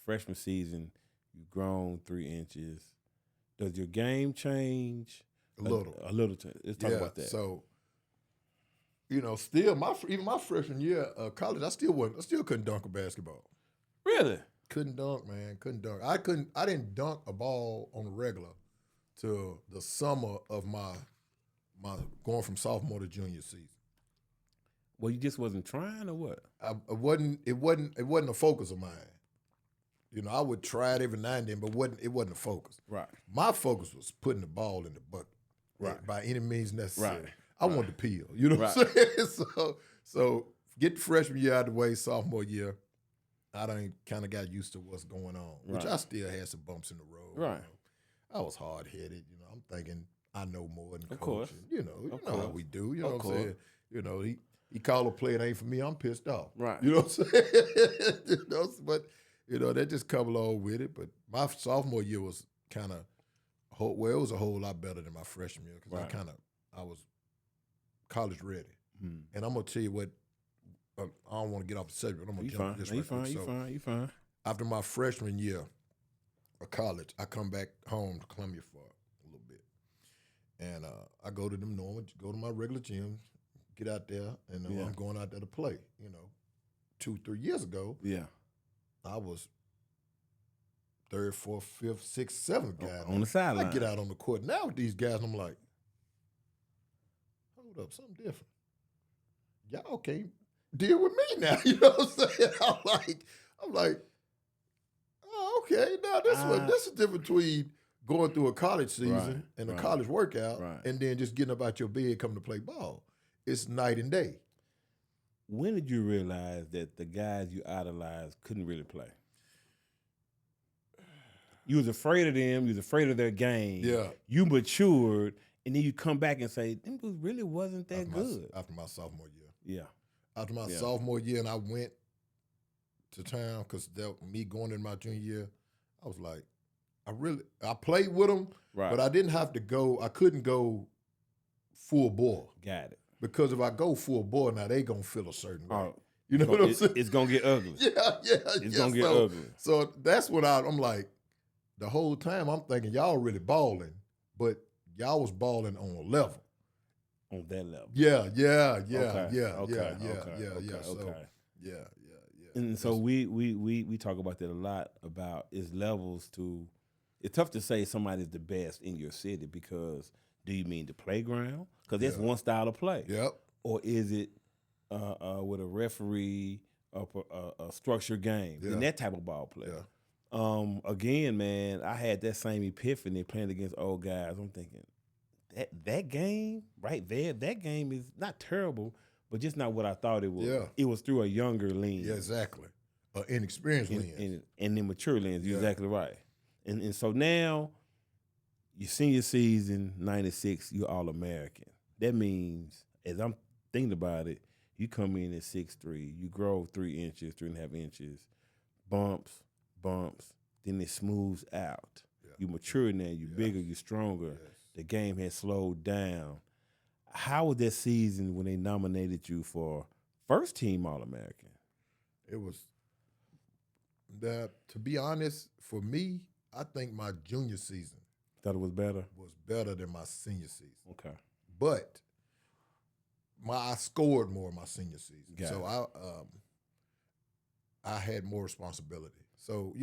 freshman season, you've grown 3 inches. Does your game change? A little. Let's talk about that. So, still even my freshman year of college, I still couldn't dunk a basketball. Really? Couldn't dunk, man. Couldn't dunk. I didn't dunk a ball on the regular till the summer of my going from sophomore to junior season. Well, you just wasn't trying, or what? It wasn't a focus of mine. I would try it every now and then, but it wasn't a focus. Right. My focus was putting the ball in the bucket. Right. By any means necessary. Right. I wanted to peel. You know what I'm saying? So get the freshman year out of the way, sophomore year, I done kind of got used to what's going on, which I still had some bumps in the road. Right. I was hard-headed. I'm thinking I know more than coach. Of course. You know how we do. You know what I'm saying? He called a play, it ain't for me, I'm pissed off. Right. You know what I'm saying? But, that just come along with it. But my sophomore year was kind of, it was a whole lot better than my freshman year because I was college ready. And I'm going to tell you what, I don't want to get off the subject, but I'm going to jump this right quick. You fine. After my freshman year of college, I come back home to Columbia for a little bit. And I go to my regular gym, get out there, and I'm going out there to play. 2-3 years ago, I was third, fourth, fifth, sixth, seventh guy on the sideline. I get out on the court now with these guys, and I'm like, hold up, something different. Y'all can't deal with me now. You know what I'm saying? I'm like, oh, okay. Now this is different between going through a college season and a college workout, and then just getting up out your bed, coming to play ball. It's night and day. When did you realize that the guys you idolized couldn't really play? You was afraid of them. You was afraid of their game. Yeah. You matured, and then you come back and say, them dudes really wasn't that good. After my sophomore year. Yeah. After my sophomore year, and I went to town because me going in my junior year, I was like, I played with them, but I didn't have to go. I couldn't go full bore. Got it. Because if I go full bore, now they gonna feel a certain way. You know what I'm saying? It's gonna get ugly. It's gonna get ugly. So that's what I'm like. The whole time I'm thinking y'all really balling, but y'all was balling on a level. On that level. Yeah. And so we talk about that a lot, about its levels to. It's tough to say somebody's the best in your city because do you mean the playground? Because that's one style of play. Yep. Or is it with a referee, a structured game, and that type of ball play? Yeah. Again, man, I had that same epiphany playing against old guys. I'm thinking that game right there, that game is not terrible, but just not what I thought it was. Yeah. It was through a younger lens. Yeah, exactly. An inexperienced lens. And the mature lens. You're exactly right. And so now, your senior season, 96, you're All-American. That means, as I'm thinking about it, you come in at 6'3", you grow 3 inches, 3.5 inches, bumps, then it smooths out. Yeah. You mature now, you're bigger, you're stronger. Yes. The game has slowed down. How was that season when they nominated you for first team All-American? It was, to be honest, for me, I think my junior season thought it was better? Was better than my senior season. Okay. But I scored more in my senior season. Got so I had more responsibility. So,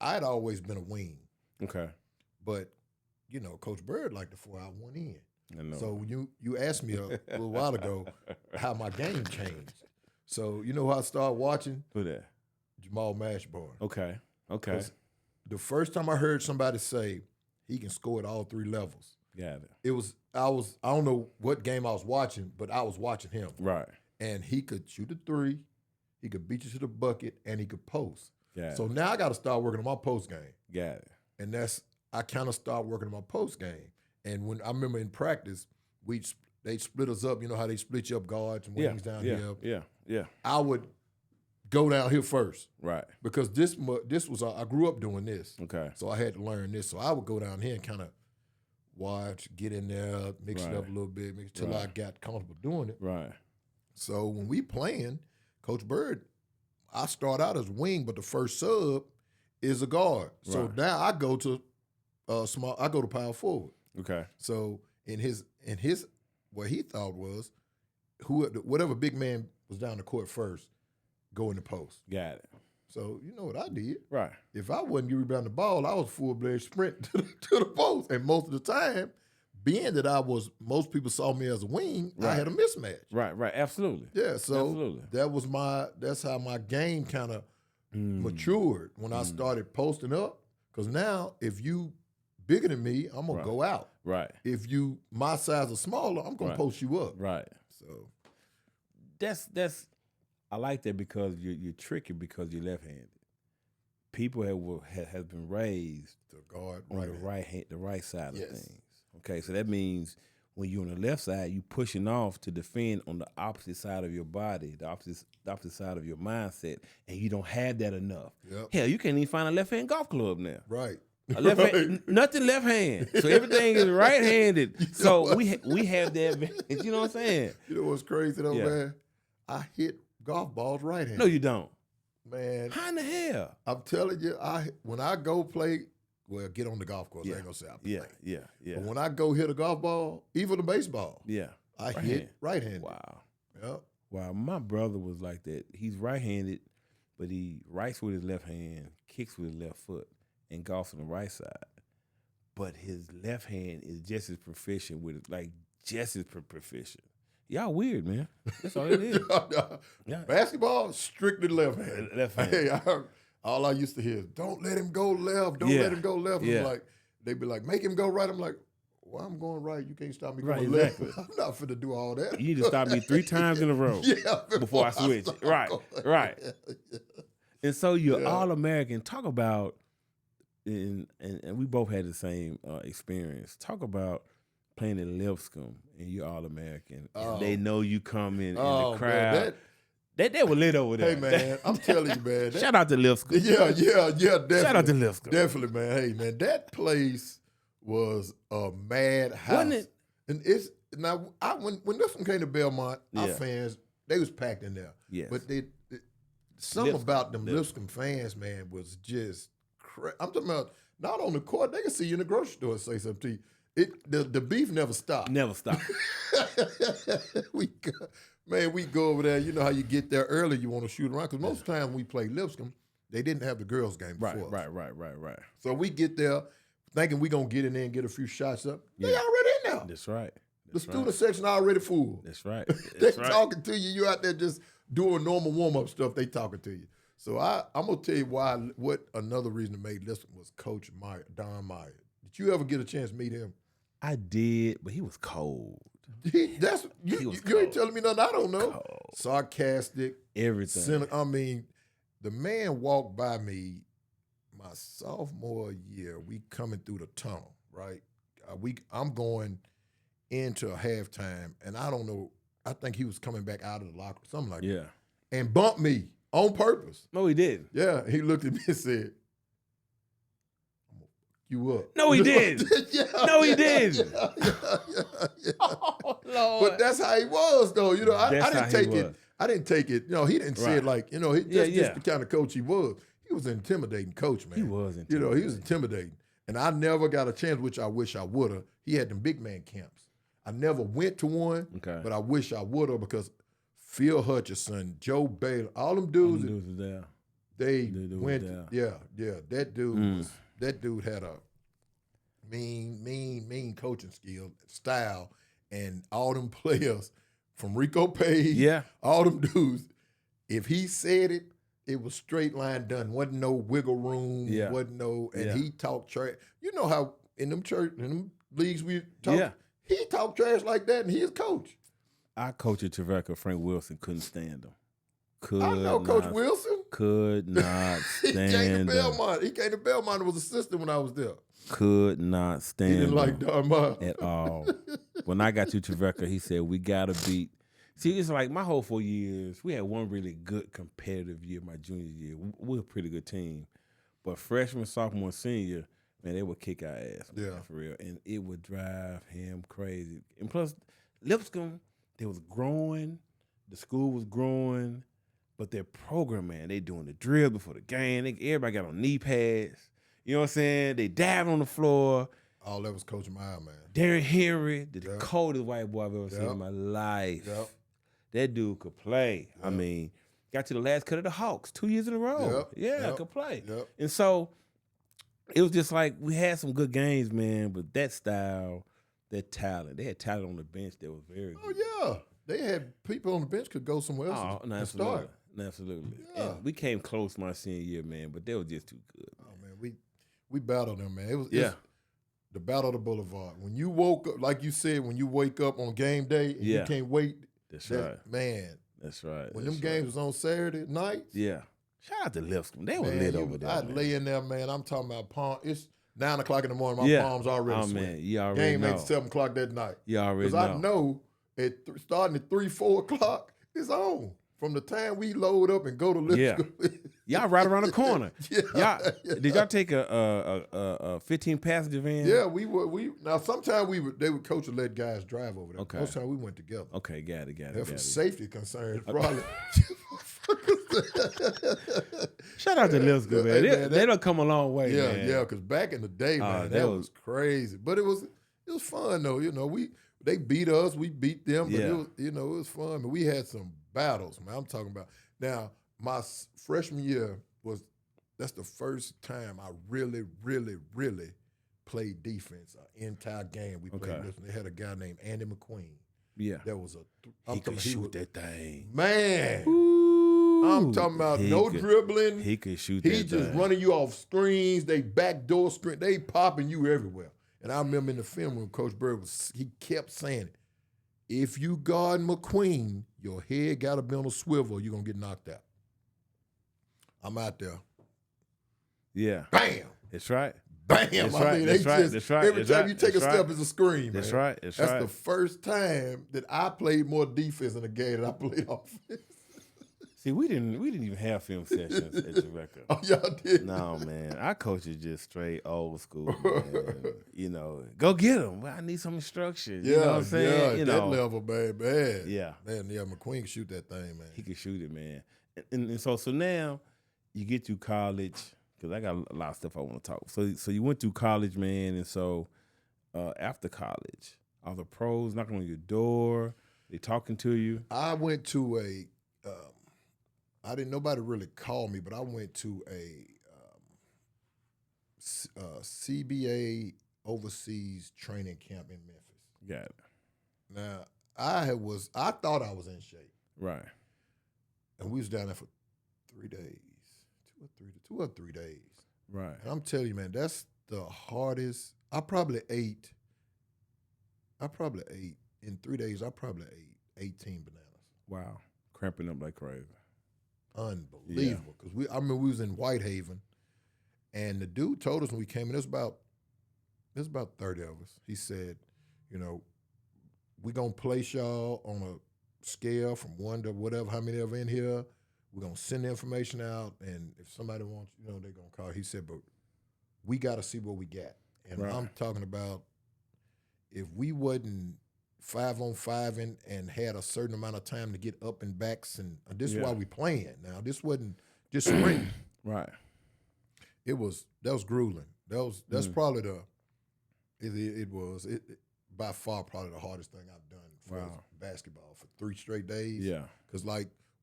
I had always been a wing. Okay. But, Coach Bird liked the 4-out 1 in. I know. So you asked me a little while ago how my game changed. So you know who I started watching? Who that? Jamal Mashburn. Okay. The first time I heard somebody say he can score at all 3 levels. Got it. I don't know what game I was watching, but I was watching him. Right. And he could shoot a 3, he could beat you to the bucket, and he could post. So now I got to start working on my post game. Got it. And I kind of started working on my post game. And when I remember in practice, they split us up. You know how they split you up, guards and wings down here. Yeah. I would go down here first. Right. Because this was I grew up doing this. Okay. So I had to learn this. So I would go down here and kind of watch, get in there, mix it up a little bit, until I got comfortable doing it. Right. So when we playing, Coach Bird, I start out as wing, but the first sub is a guard. So now I go to I go to power forward. Okay. So in his what he thought was whatever big man was down the court first, go in the post. Got it. So you know what I did? Right. If I wasn't getting rebound the ball, I was full-blown sprint to the post. And most of the time, being that most people saw me as a wing, I had a mismatch. Right. Absolutely. Yeah. So that's how my game kind of matured when I started posting up. Because now, if you bigger than me, I'm gonna go out. Right. If you my size is smaller, I'm gonna post you up. Right. So that's I like that because you're tricky because you're left-handed. People have been raised to guard on the right side of things. Okay, so that means when you're on the left side, you pushing off to defend on the opposite side of your body, the opposite side of your mindset, and you don't have that enough. Yep. Hell, you can't even find a left-hand golf club now. Right. Nothing left hand. So everything is right-handed. So we have that advantage. You know what I'm saying? You know what's crazy though, man? I hit golf balls right-handed. No, you don't. Man. How in the hell? I'm telling you, when I go play, get on the golf course. I ain't gonna say I play. Yeah. But when I go hit a golf ball, even a baseball, I hit right-handed. Wow. Yep. Wow. My brother was like that. He's right-handed, but he writes with his left hand, kicks with his left foot, and golfs on the right side. But his left hand is just as proficient with it, like just as proficient. Y'all weird, man. That's all it is. Yeah. Basketball, strictly left hand. Left hand. Hey, all I used to hear is, don't let him go left. Don't let him go left. Yeah. Like, they'd be like, make him go right. I'm like, well, I'm going right. You can't stop me going exactly. left. I'm not finna do all that. You need to stop me 3 times in a row before I switch. Right. And so you're All-American. Talk about, and we both had the same experience. Talk about playing at Lipscomb and you're All-American. And they know you come in the crowd. Man, they were lit over there. Hey, man, I'm telling you, man. Shout out to Lipscomb. Yeah, definitely. Shout out to Lipscomb. Definitely, man. Hey, man, that place was a mad house. Wasn't it? And it's now when Lipscomb came to Belmont, our fans, they was packed in there. Yes. But something about them Lipscomb fans, man, was just crazy. I'm talking about not on the court. They can see you in the grocery store and say something to you. The beef never stopped. Never stopped. we go over there. You know how you get there early, you want to shoot around. Because most of the time we play Lipscomb, they didn't have the girls' game before. Right. So we get there thinking we're going to get in there and get a few shots up. They already in there. That's right. The student section already full. That's right. They talking to you. You out there just doing normal warm-up stuff. They talking to you. So I'm going to tell you what another reason to make Lipscomb was Coach Don Meyer. Did you ever get a chance to meet him? I did, but he was cold. You ain't telling me nothing I don't know. Cold. Sarcastic. Everything. I mean, the man walked by me my sophomore year. We coming through the tunnel, right? I'm going into a halftime, and I don't know. I think he was coming back out of the locker, something like that. And bumped me on purpose. No, he didn't. Yeah, he looked at me and said, you up. No, he did. No, he did. Yeah. Oh, Lord. But that's how he was, though. You know, I didn't take it. I didn't take it. You know, he didn't say it like, you know, just the kind of coach he was. He was an intimidating coach, man. He was intimidating. You know, he was intimidating. And I never got a chance, which I wish I would have. He had them big man camps. I never went to one, but I wish I would have because Phil Hutchinson, Joe Baylor, all them dudes was there. They went. Yeah. That dude that dude had a mean coaching style, and all them players from Rico Page, all them dudes, if he said it, it was straight line done. Wasn't no wiggle room. Wasn't no, and he talked trash. You know how in them leagues we talk. He talked trash like that, and he is coach. I coached at Trevecca. Frank Wilson couldn't stand him. I know Coach Wilson. Could not stand him. He came to Belmont. He came to Belmont and was assistant when I was there. Could not stand him. He didn't like Darmar at all. When I got to Trevecca, he said, we got to beat. See, it's like my whole 4 years, we had one really good competitive year my junior year. We were a pretty good team. But freshman, sophomore, senior, man, they would kick our ass. Man, for real. And it would drive him crazy. And plus, Lipscomb, they was growing. The school was growing. But their program, man, they doing the drill before the game. Everybody got on knee pads. You know what I'm saying? They dived on the floor. All that was Coach Meyer, man. Derrick Henry, the coldest white boy I've ever seen in my life. That dude could play. I mean, got to the last cut of the Hawks 2 years in a row. Could play. And so it was just like we had some good games, man, but that style, that talent, they had talent on the bench that was very good. Oh, yeah. They had people on the bench could go somewhere else and start. Absolutely. Yeah. And we came close my senior year, man, but they were just too good. Man. Oh, man, we battled them, man. It was the Battle of the Boulevard. When you woke up, like you said, when you wake up on game day and you can't wait. That's right. Man. That's right. When them games was on Saturday nights. Yeah. Shout out to Lipscomb. They were lit over there. I'd lay in there, man. I'm talking about palm. It's 9 o'clock in the morning. My palms already sweat. Man, you already game know. At 7 o'clock that night. You already know. Because I know starting at 3, 4 o'clock, it's on. From the time we load up and go to Lipscomb. Y'all right around the corner. Did y'all take a 15-passenger van? Yeah, we were. Now, sometimes they would coach and let guys drive over there. Okay. Most time we went together. Okay, got it. For safety concerns, probably. Shout out to Lipscomb, man. They don't come a long way, man. Yeah, because back in the day, man, that was crazy. But it was fun, though. You know, they beat us, we beat them, but Yeah. it was, it was fun. But we had some battles, man. I'm talking about now. My freshman year that's the first time I really, really, really played defense. An entire game we played. Okay. They had a guy named Andy McQueen. Yeah, that was he could shoot that thing, man. Ooh, I'm talking about dribbling. He could shoot that thing. He just running you off screens. They backdoor screen. They popping you everywhere. And I remember in the film when Coach Bird he kept saying it. If you guard McQueen, your head got to be on a swivel. You're gonna get knocked out. I'm out there. Yeah. Bam. That's right. Bam. That's right. That's right. That's right. Every time you take a step, it's a scream. That's man. right. That's the first time that I played more defense in a game than I played offense. See, we didn't even have film sessions at the record. Oh, y'all did? No, man. Our coach is just straight old school, man. Go get him. Well, I need some instruction. Yeah, you know what I'm saying? Yeah, that level, man. Yeah. Man, McQueen can shoot that thing, man. He can shoot it, man. And so now you get through college, because I got a lot of stuff I want to talk. So you went through college, man, and so after college, are the pros knocking on your door? They talking to you? I went to I didn't. Nobody really called me, but I went to a CBA overseas training camp in Memphis. Got it. Now I thought I was in shape, right? And we was down there for 3 days, 2 or 3 days, right? And I'm telling you, man, that's the hardest. I probably ate in 3 days. I probably ate 18 bananas. Wow, cramping up like crazy. Unbelievable, because I remember we was in Whitehaven, and the dude told us when we came in, there's about 30 of us. He said, we're gonna place y'all on a scale from 1 to whatever, how many of in here. We're gonna send the information out, and if somebody wants, they're gonna call. He said, but we got to see what we got. And right. I'm talking about if we wasn't 5-on-5 and had a certain amount of time to get up and backs, and this is why we playing. Now, this wasn't just spring. Right. That was grueling. That's probably it was by far probably the hardest thing I've done for basketball for 3 straight days. Yeah. Because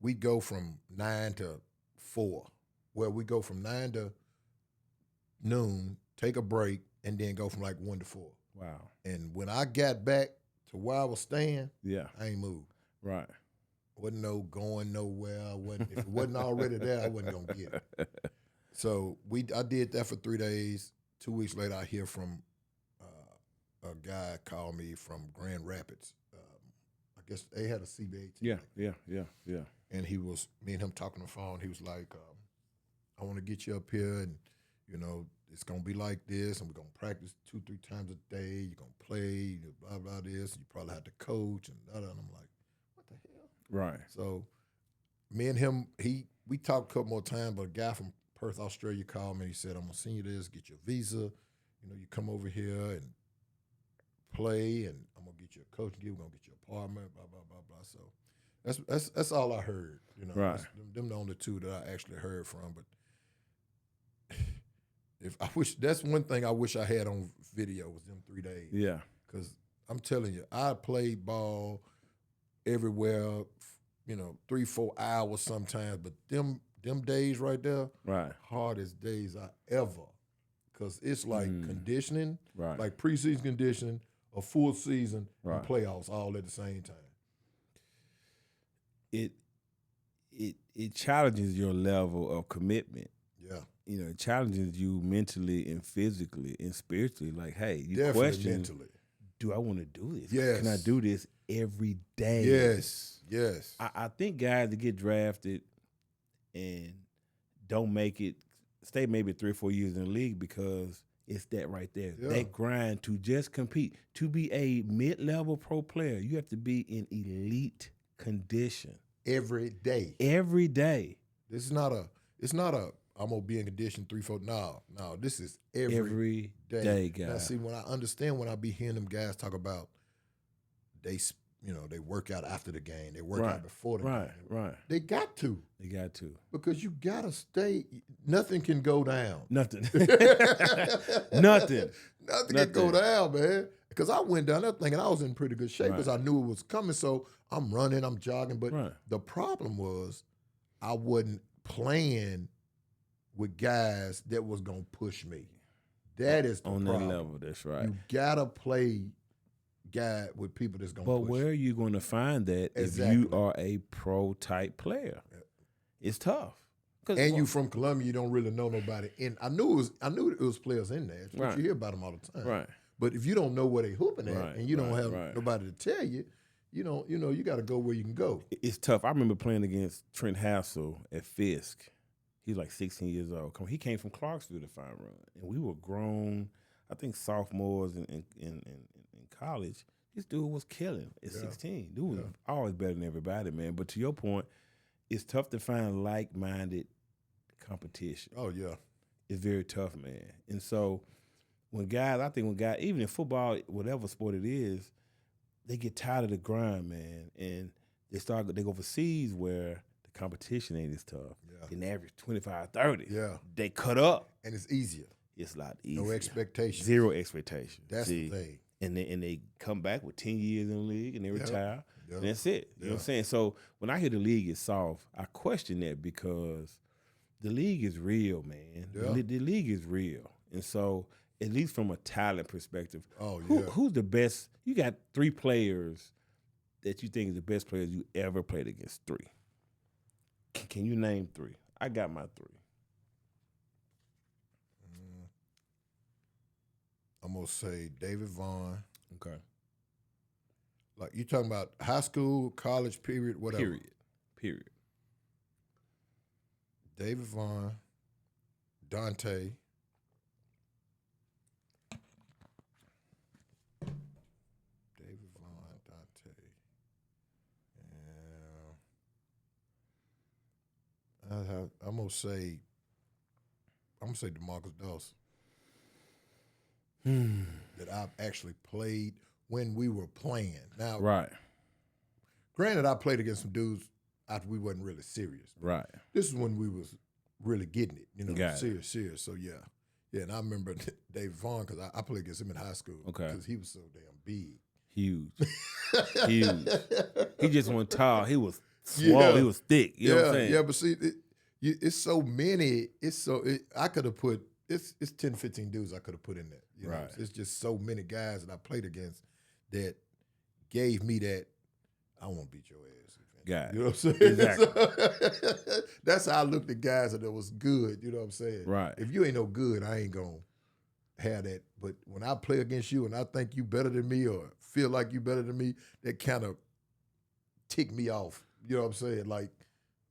we go from 9 to 4. Well, we go from 9 to noon, take a break, and then go from 1 to 4. Wow. And when I got back to where I was staying, I ain't moved. Right. Wasn't no going nowhere. If it wasn't already there, I wasn't gonna get it. So I did that for 3 days. 2 weeks later, I hear from a guy called me from Grand Rapids. I guess they had a CBA team. Yeah. And me and him talking on the phone. He was like, I want to get you up here, and it's gonna be like this, and we're gonna practice 2-3 times a day. You're gonna play, blah blah this. You probably have to coach, and blah, blah. And I'm like, what the hell? Right. So me and him, we talked a couple more times, but a guy from Perth, Australia called me. He said, I'm gonna send you this, get your visa. You come over here and play, and I'm gonna get you a coach. We're gonna get you an apartment, blah blah blah blah. So that's all I heard. Right. Them the only 2 that I actually heard from, but. That's one thing I wish I had on video was them 3 days. Yeah. Because I'm telling you, I played ball everywhere, 3-4 hours sometimes, but them days right there, right, hardest days I ever. Because it's like conditioning, right, like preseason conditioning, a full season, right, and playoffs all at the same time. It challenges your level of commitment. Yeah. It challenges you mentally and physically and spiritually. Like, hey, you definitely question, mentally. Do I want to do this? Yes. Can I do this every day? Yes. I think guys that get drafted and don't make it, stay maybe 3 or 4 years in the league because it's that right there. Yeah. That grind to just compete. To be a mid-level pro player, you have to be in elite condition. Every day. Every day. It's not a I'm gonna be in condition 3-4. No, this is every day, guys. Now, see, when I be hearing them guys talk about they they work out after the game. They work out before the game. Right. They got to. Because you got to stay. Nothing can go down. Nothing. Nothing can go down, man. Because I went down there thinking I was in pretty good shape because I knew it was coming. So I'm running, I'm jogging. But the problem was I wasn't playing with guys that was going to push me. That is the problem. On that level, that's right. You got to play guy with people that's going to push. But where are you going to find that if you are a pro-type player? It's tough. And you from Columbia, you don't really know nobody. And I knew it was players in there. You hear about them all the time. Right. But if you don't know where they hooping at and you don't have nobody to tell you, you got to go where you can go. It's tough. I remember playing against Trent Hassel at Fisk. He was like 16 years old. He came from Clarksville to Fine Run. And we were grown, I think sophomores in college. This dude was killing at 16. Dude was always better than everybody, man. But to your point, it's tough to find like-minded competition. Oh, yeah. It's very tough, man. And so when guys, even in football, whatever sport it is, they get tired of the grind, man. And they go overseas where the competition ain't as tough. Yeah. They average 25, 30. Yeah. They cut up. And it's easier. It's a lot easier. No expectations. Zero expectations. That's the thing. And they come back with 10 years in the league and they retire. And that's it. You know what I'm saying? So when I hear the league is soft, I question that because the league is real, man. Yeah. The league is real. And so at least from a talent perspective, who's the best? You got 3 players that you think is the best players you ever played against. 3. Can you name 3? I got my 3. I'm going to say David Vaughn. Okay. Like you talking about high school, college, period, whatever. Period. David Vaughn, Dante. David Vaughn, Dante. And I'm gonna say DeMarcus Dawson. That I've actually played when we were playing. Now, granted, I played against some dudes after we wasn't really serious. Right. This is when we was really getting it, serious. So, yeah. Yeah, and I remember Dave Vaughn because I played against him in high school. Okay. Because he was so damn big. Huge. He just wasn't tall. He was swole. He was thick. You know what I'm saying? Yeah, but see, it's so many. I could have put, it's 10, 15 dudes I could have put in there. You know? It's just so many guys that I played against that gave me that, I won't beat your ass. Guy. You know what I'm saying? Exactly. That's how I looked at guys that was good. You know what I'm saying? Right. If you ain't no good, I ain't going to have that. But when I play against you and I think you better than me or feel like you better than me, that kind of tick me off. You know what I'm saying? Like,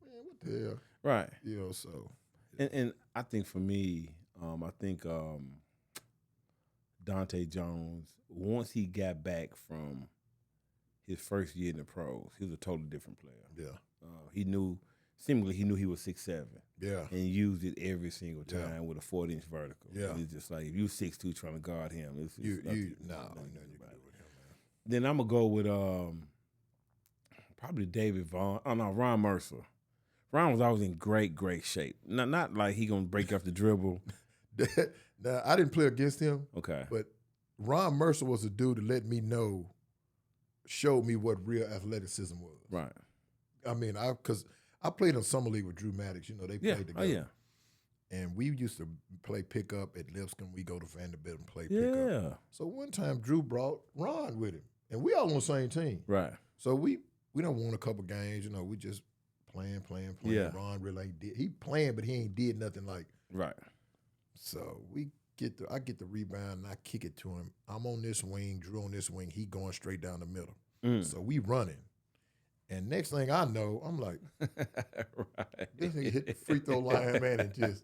man, what the hell? Right. You know, so. And I think for me, Dante Jones, once he got back from his first year in the pros, he was a totally different player. Yeah. He knew he was 6'7". Yeah. And used it every single time with a 40-inch vertical. Yeah. It's just like if you 6'2" trying to guard him, it's nothing you can do with him, man. Then I'm gonna go with probably David Vaughn. Oh no, Ron Mercer. Ron was always in great shape. Not like he gonna break off the dribble. Now, I didn't play against him. Okay. But Ron Mercer was a dude that let me know, showed me what real athleticism was. Right. I mean, because I played in summer league with Drew Maddox. You know, they played together. Oh, yeah. And we used to play pickup at Lipscomb. We go to Vanderbilt and play pickup. Yeah. So one time Drew brought Ron with him. And we all on the same team. Right. So we don't won a couple games. You know, we just playing. Yeah. Ron really ain't did. He playing, but he ain't did nothing like. Right. So I get the rebound and I kick it to him. I'm on this wing, Drew on this wing. He going straight down the middle. So we running. And next thing I know, I'm like, this nigga hit the free throw line, man, and just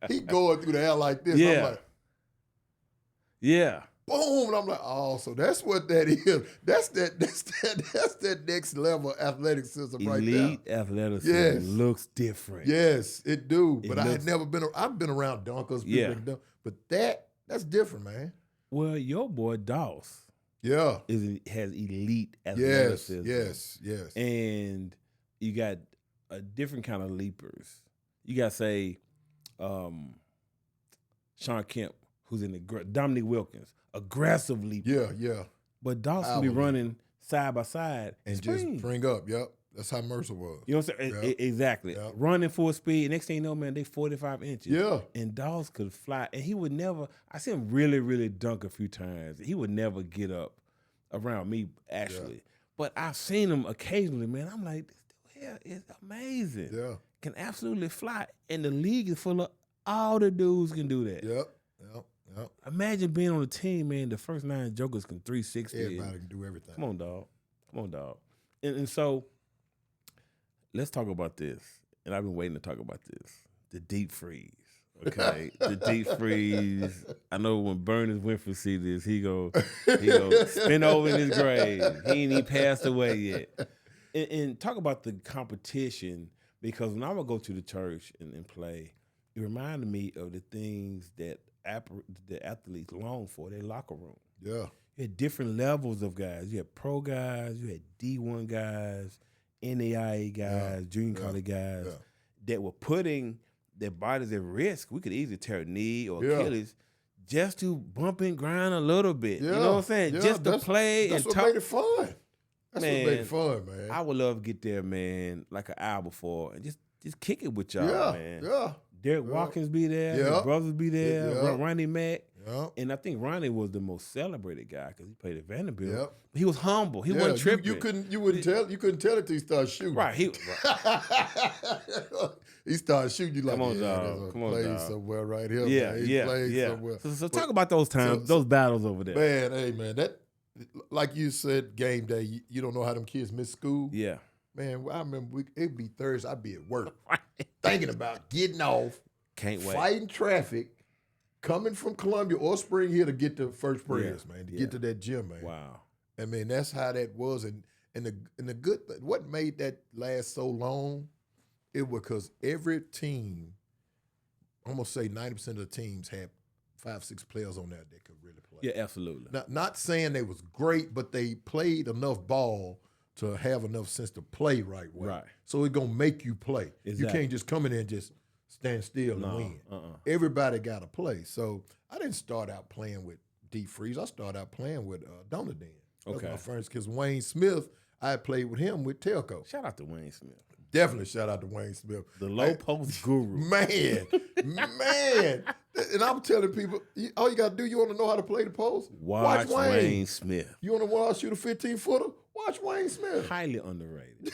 he going through the air like this. Yeah. I'm like, yeah. Boom. And I'm like, oh, so that's what that is. That's that next level athleticism right there. Elite athleticism looks different. Yes, it do. But I've been around dunkers, people that dunk, but that's different, man. Well, your boy Doss, has elite athleticism. Yes. And you got a different kind of leapers. You got, say, Sean Kemp, who's in the Dominique Wilkins, aggressive leaper. Yeah. But Dawson be running side by side and just spring up. Yep. That's how Mercer was. You know what I'm saying? Yep. Exactly. Yep. Running full speed. Next thing you know, man, they 45 inches. Yeah. And Dawes could fly. And he would never, I see him really, really dunk a few times. He would never get up around me, actually. Yeah. But I've seen him occasionally, man. I'm like, this dude here is amazing. Yeah. Can absolutely fly. And the league is full of all the dudes can do that. Yep. Imagine being on a team, man, the first 9 jokers can 360. Everybody can do everything. Come on, dog. And so, let's talk about this. And I've been waiting to talk about this. The deep freeze. Okay. The deep freeze. I know when Berners Winfrey see this, he go spin over in his grave. He ain't even passed away yet. And talk about the competition, because when I would go to the church and play, it reminded me of the things that the athletes long for, their locker room. Yeah. You had different levels of guys. You had pro guys, you had D1 guys, NAIA guys, junior college guys that were putting their bodies at risk. We could easily tear a knee or Achilles just to bump and grind a little bit. You know what I'm saying? Just to play and talk. That's what made it fun. That's what made it fun, man. I would love to get there, man, like an hour before and just kick it with y'all, man. Yeah. Derek Watkins be there. His brothers be there. Ronnie Mack. And I think Ronnie was the most celebrated guy because he played at Vanderbilt. He was humble. He wasn't tripping. You couldn't tell it till he started shooting. Right. He started shooting. You like, come on, dog. Come on, dog. Somewhere right here. He played somewhere. So talk about those times, those battles over there. Man, hey man, that, like you said, game day. You don't know how them kids miss school. Yeah. Man, I remember it'd be Thursday. I'd be at work thinking about getting off, can't wait, fighting traffic, coming from Columbia or Spring Hill to get to First Prayers, man, to get to that gym, man. Wow. I mean, that's how that was, and the good. What made that last so long? It was because every team, I'm gonna say 90% of the teams had 5-6 players on there that could really play. Yeah, absolutely. Not saying they was great, but they played enough ball to have enough sense to play right way. Right. So it's going to make you play. Exactly. You can't just come in there and just stand still and win. Everybody got to play. So I didn't start out playing with deep freeze. I started out playing with Donadin. That's my first, because Wayne Smith, I had played with him with Telco. Shout out to Wayne Smith. Definitely shout out to Wayne Smith. The low post guru. Man. And I'm telling people, all you got to do, you want to know how to play the post? Watch Wayne Smith. You want to watch shoot a 15-footer? Watch Wayne Smith. Highly underrated.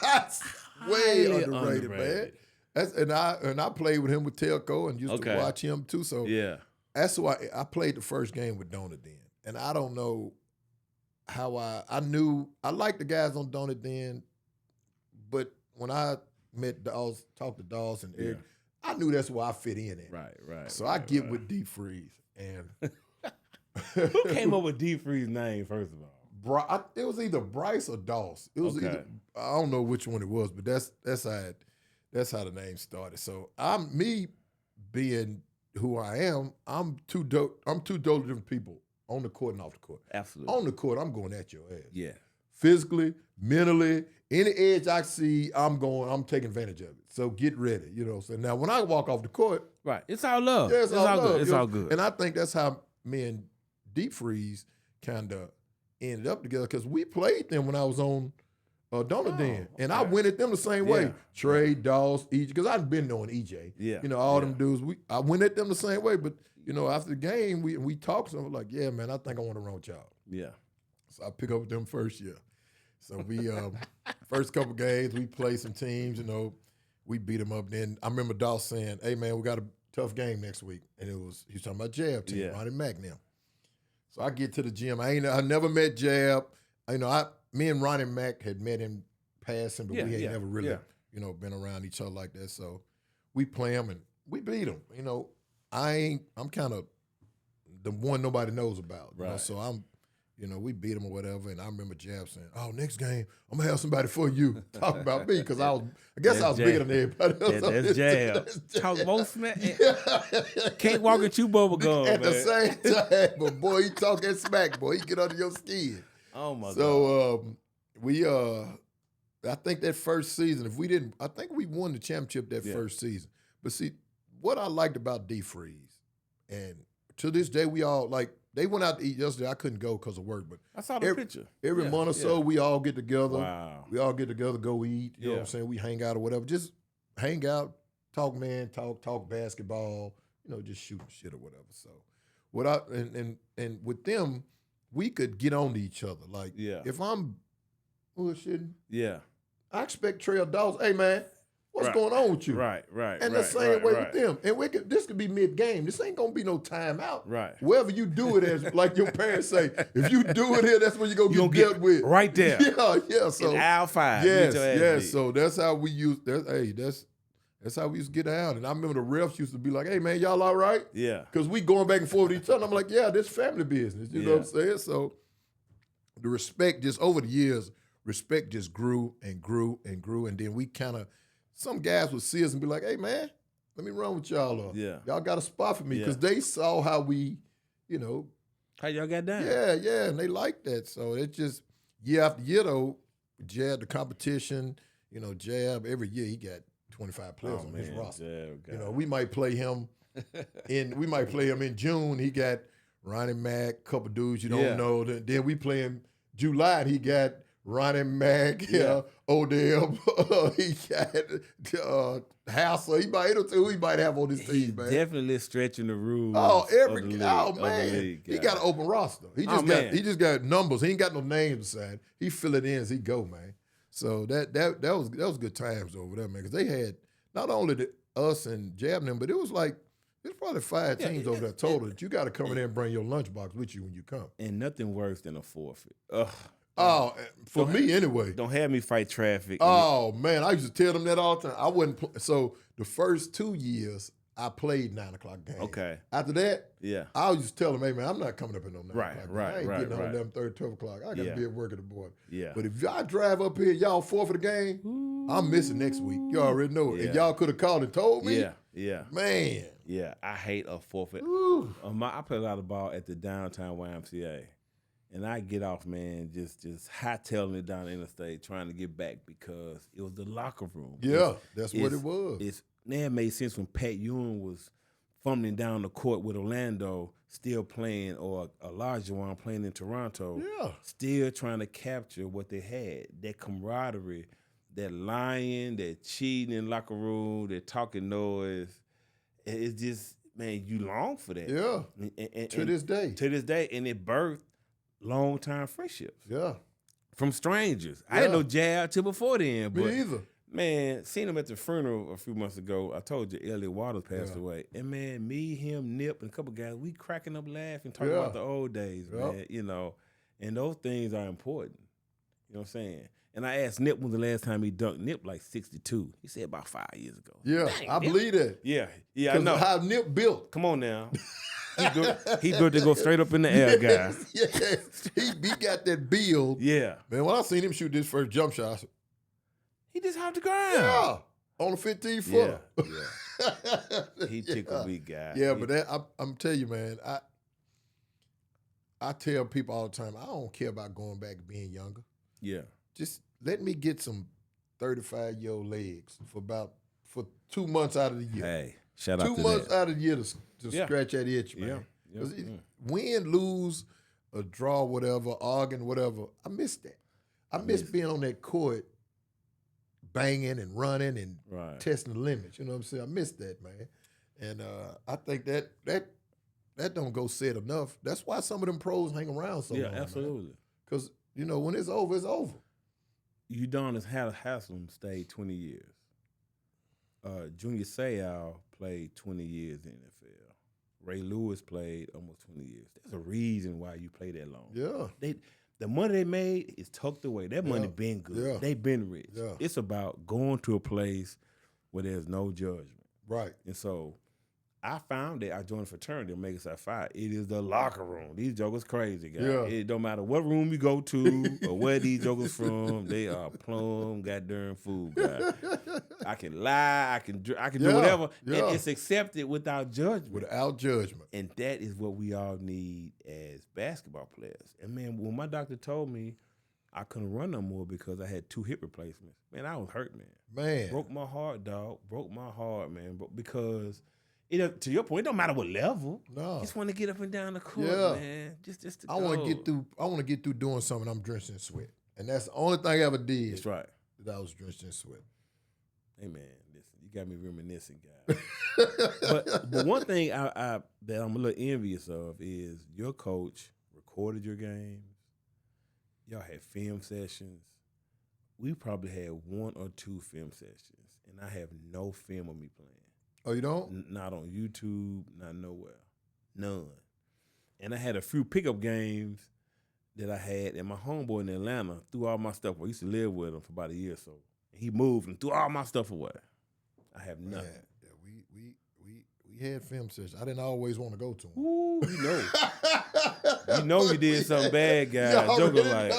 That's way underrated, man. And I played with him with Telco and used to watch him too. So that's why I played the first game with Donadin. And I don't know how I knew I liked the guys on Donadin, but when I met Dawes, talked to Dawes and Eric, I knew that's where I fit in at. Right. So I get with Deep Freeze. And who came up with Deep Freeze's name, first of all? It was either Bryce or Dawes. It was either, I don't know which one it was, but that's how the name started. So me being who I am, I'm two totally different people on the court and off the court. Absolutely. On the court, I'm going at your ass. Yeah. Physically, mentally, any edge I see, I'm taking advantage of it. So get ready, So now when I walk off the court, right, it's all love. Yeah, it's all love. It's all good. And I think that's how me and Deep Freeze kind of ended up together, because we played them when I was on Donadin, and I went at them the same way. Trey, Dawes, EJ, because I've been knowing EJ. Yeah, all them dudes. I went at them the same way, but after the game, we talked. So I was like, yeah, man, I think I want to run with y'all. Yeah. So I pick up with them first year. So we first couple games we played some teams. We beat them up. Then I remember Dawes saying, "Hey man, we got a tough game next week," and he was talking about Jab team, Ronnie Mack now. So I get to the gym. I never met Jab. Me and Ronnie Mack had met in passing, but we ain't never really, been around each other like that. So we play him and we beat him. I'm kind of the one nobody knows about. Right. So I'm, we beat them or whatever. And I remember Jab saying, "Oh, next game, I'm gonna have somebody for you." Talking about me because I guess I was bigger than everybody else. That's Jab. Talk most man. Can't walk at you, bubble gum at the same time. But boy, he talk that smack, boy. He get under your skin. Oh my God. So I think that first season, I think we won the championship that first season. But see, what I liked about D-Freeze, and to this day, we all they went out to eat yesterday. I couldn't go because of work, but I saw the picture. Every month or so, we all get together. Wow. We all get together, go eat. You know what I'm saying? We hang out or whatever. Just hang out, talk basketball. Just shooting shit or whatever. So, and with them, we could get on to each other. Like, if I'm bullshitting, I expect Trail Dawson. Hey man, what's going on with you? Right. And the same way with them. And this could be mid-game. This ain't gonna be no timeout. Right. Wherever you do it, as like your parents say, if you do it here, that's when you're gonna get dealt with. Right there. Yeah. So in aisle 5. Yes. So that's how we use. That's how we used to get out. And I remember the refs used to be like, "Hey man, y'all all right?" Yeah. Because we going back and forth with each other. I'm like, "Yeah, this family business." You know what I'm saying? So the respect just over the years. Respect just grew and grew and grew, and then we kind of, some guys would see us and be like, "Hey man, let me run with y'all. Y'all got a spot for me," because they saw how we, how y'all got down. Yeah, and they liked that. So it just year after year though, Jab the competition, Jab every year he got 25 players on his roster. We might play him in June. He got Ronnie Mack, couple dudes you don't know. Then we play him July, and he got Ronnie Mack, Odell, he got Hassel. He might have on his team, man. Definitely stretching the rules. Man, he got an open roster. He just got numbers. He ain't got no names aside. He fill it in as he go, man. So that was good times over there, man. Because they had not only us and Jab them, but it was probably 5 teams over there total that you got to come in there and bring your lunchbox with you when you come. And nothing worse than a forfeit. Ugh. Oh, for me anyway. Don't have me fight traffic. Oh, man, I used to tell them that all the time. I wasn't so the first 2 years, I played 9 o'clock games. Okay. After that, I used to tell them, "Hey, man, I'm not coming up in no 9 o'clock game. I ain't getting on 11:30, 12 o'clock. I got to be at work at the board." Yeah. But if y'all drive up here, y'all forfeit the game, I'm missing next week. You already know it. And y'all could have called and told me. Yeah. Man. Yeah, I hate a forfeit. I play a lot of ball at the downtown YMCA. And I get off, man, just hightailing it down the interstate, trying to get back because it was the locker room. Yeah, that's what it was. It made sense when Pat Ewing was fumbling down the court with Orlando, still playing, or Elijah one playing in Toronto, still trying to capture what they had, that camaraderie, that lying, that cheating in the locker room, that talking noise. It's just, man, you long for that. Yeah, and to this day. To this day, and it birthed long-time friendships. Yeah. From strangers. I didn't know Jab till before then. But, me either. Man, seen him at the funeral a few months ago. I told you Elliot Waters passed away. And, man, me, him, Nip, and a couple guys, we cracking up laughing, talking about the old days, man, And those things are important. You know what I'm saying? And I asked Nip when the last time he dunked. Nip like 62. He said about 5 years ago. Yeah, Dang, I believe that. Yeah, I know. How Nip built. Come on now. He built to go straight up in the air, guy. Yes. He got that build. Yeah. Man, when I seen him shoot this first jump shot, I said, he just hopped the ground. Yeah. On the 15-footer. Yeah. He tickled me, guy. Yeah, but I'm telling you, man, I tell people all the time, I don't care about going back and being younger. Yeah. Just let me get some 35-year-old legs for 2 months out of the year. Hey, shout out to 2 months that. out of the year to scratch that itch, man. Win, lose, or draw, whatever, arguing, whatever. I miss that. I miss being on that court, banging and running and testing the limits. You know what I'm saying? I miss that, man. And I think that don't go said enough. That's why some of them pros hang around so long. Yeah, absolutely. Because, when it's over, it's over. Udonis Haslam stayed 20 years. Junior Seau played 20 years in the NFL. Ray Lewis played almost 20 years. There's a reason why you play that long. Yeah. The money they made is tucked away. That money been good. Yeah. They been rich. Yeah. It's about going to a place where there's no judgment. Right. And so I found that I joined a fraternity, Omega Psi Phi. It is the locker room. These jokers crazy, guys. Yeah. It don't matter what room you go to or where these jokers from. They are plumb goddamn food, guys. I can lie. I can do whatever, and it's accepted without judgment. Without judgment. And that is what we all need as basketball players. And man, when my doctor told me I couldn't run no more because I had 2 hip replacements, man, I was hurt, man. Man, broke my heart, dog. Broke my heart, man. Because it, to your point, it don't matter what level. No, just want to get up and down the court, man. Just to I want to get through. I want to get through doing something. I'm drenched in sweat, and that's the only thing I ever did. That's right. That I was drenched in sweat. Hey man, listen, you got me reminiscing, guys. but one thing I that I'm a little envious of is your coach recorded your games. Y'all had film sessions. We probably had 1 or 2 film sessions, and I have no film of me playing. Oh, you don't? Not on YouTube, not nowhere. None. And I had a few pickup games that I had, and my homeboy in Atlanta threw all my stuff away. I used to live with him for about a year or so. He moved and threw all my stuff away. I have nothing. Man, yeah, we had film sessions. I didn't always want to go to them. Ooh, you know. You know you did something bad, guys. Joking like,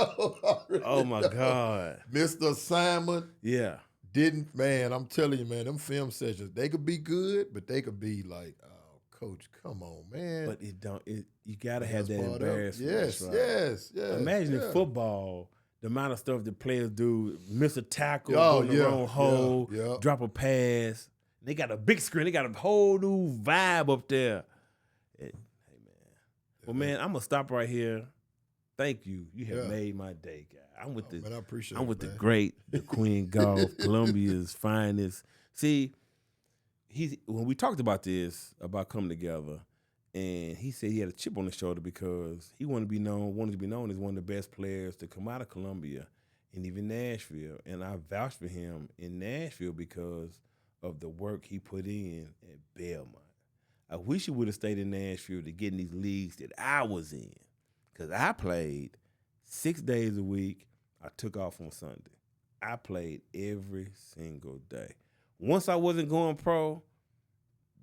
oh my God. Mr. Assignment. Yeah. Didn't, man, I'm telling you, man, them film sessions, they could be good, but they could be like, oh, coach, come on, man. But you got to have that embarrassment. Yes, right? yes. Imagine in football, the amount of stuff the players do, miss a tackle, go in the wrong hole, drop a pass. They got a big screen. They got a whole new vibe up there. Hey, man. Well, man, I'm going to stop right here. Thank you. You have made my day, guy. I'm with man, I appreciate I'm with man. The great Daquinn Goff, Columbia's finest. See, when we talked about this, about coming together, and he said he had a chip on his shoulder because he wanted to be known as one of the best players to come out of Columbia and even Nashville. And I vouched for him in Nashville because of the work he put in at Belmont. I wish he would have stayed in Nashville to get in these leagues that I was in, because I played 6 days a week. I took off on Sunday. I played every single day. Once I wasn't going pro,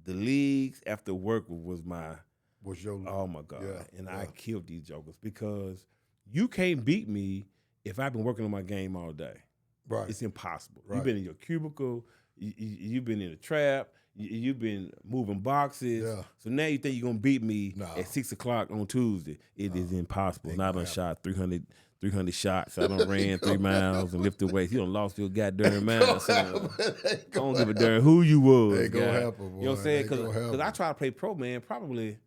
the leagues after work was your oh my God. And I killed these jokers because you can't beat me if I've been working on my game all day. Right. It's impossible. Right. You've been in your cubicle, you've been in the trap, you've been moving boxes. Yeah. So now you think you're gonna beat me at 6 o'clock on Tuesday. It is impossible. And I done shot 300 shots. I done ran 3 miles and lifted weights. You done lost your goddamn mind. So I don't give a damn who you was. Ain't gonna happen, boy. You know what I'm saying? Because I tried to play pro, man, probably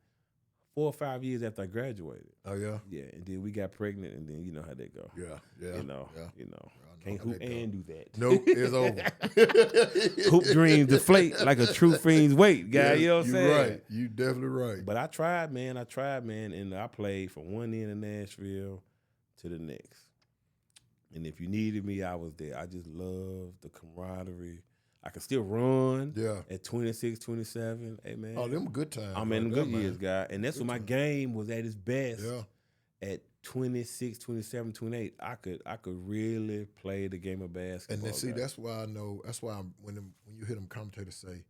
4 or 5 years after I graduated. Oh, yeah? Yeah, and then we got pregnant, and then you know how that go. Yeah. You know. Can't hoop and do that. Nope, it's over. Hoop dreams deflate like a true fiend's weight, guy. You know what I'm saying? You're right. You definitely right. But I tried, man, and I played from one end of Nashville to the next. And if you needed me, I was there. I just love the camaraderie. I can still run at 26, 27. Hey, man. Oh, them good times. I'm in them good years, guy. And that's when my game was at its best. Yeah. At 26, 27, 28, I could really play the game of basketball. And then see, that's why I know. That's why when you hear them commentators say,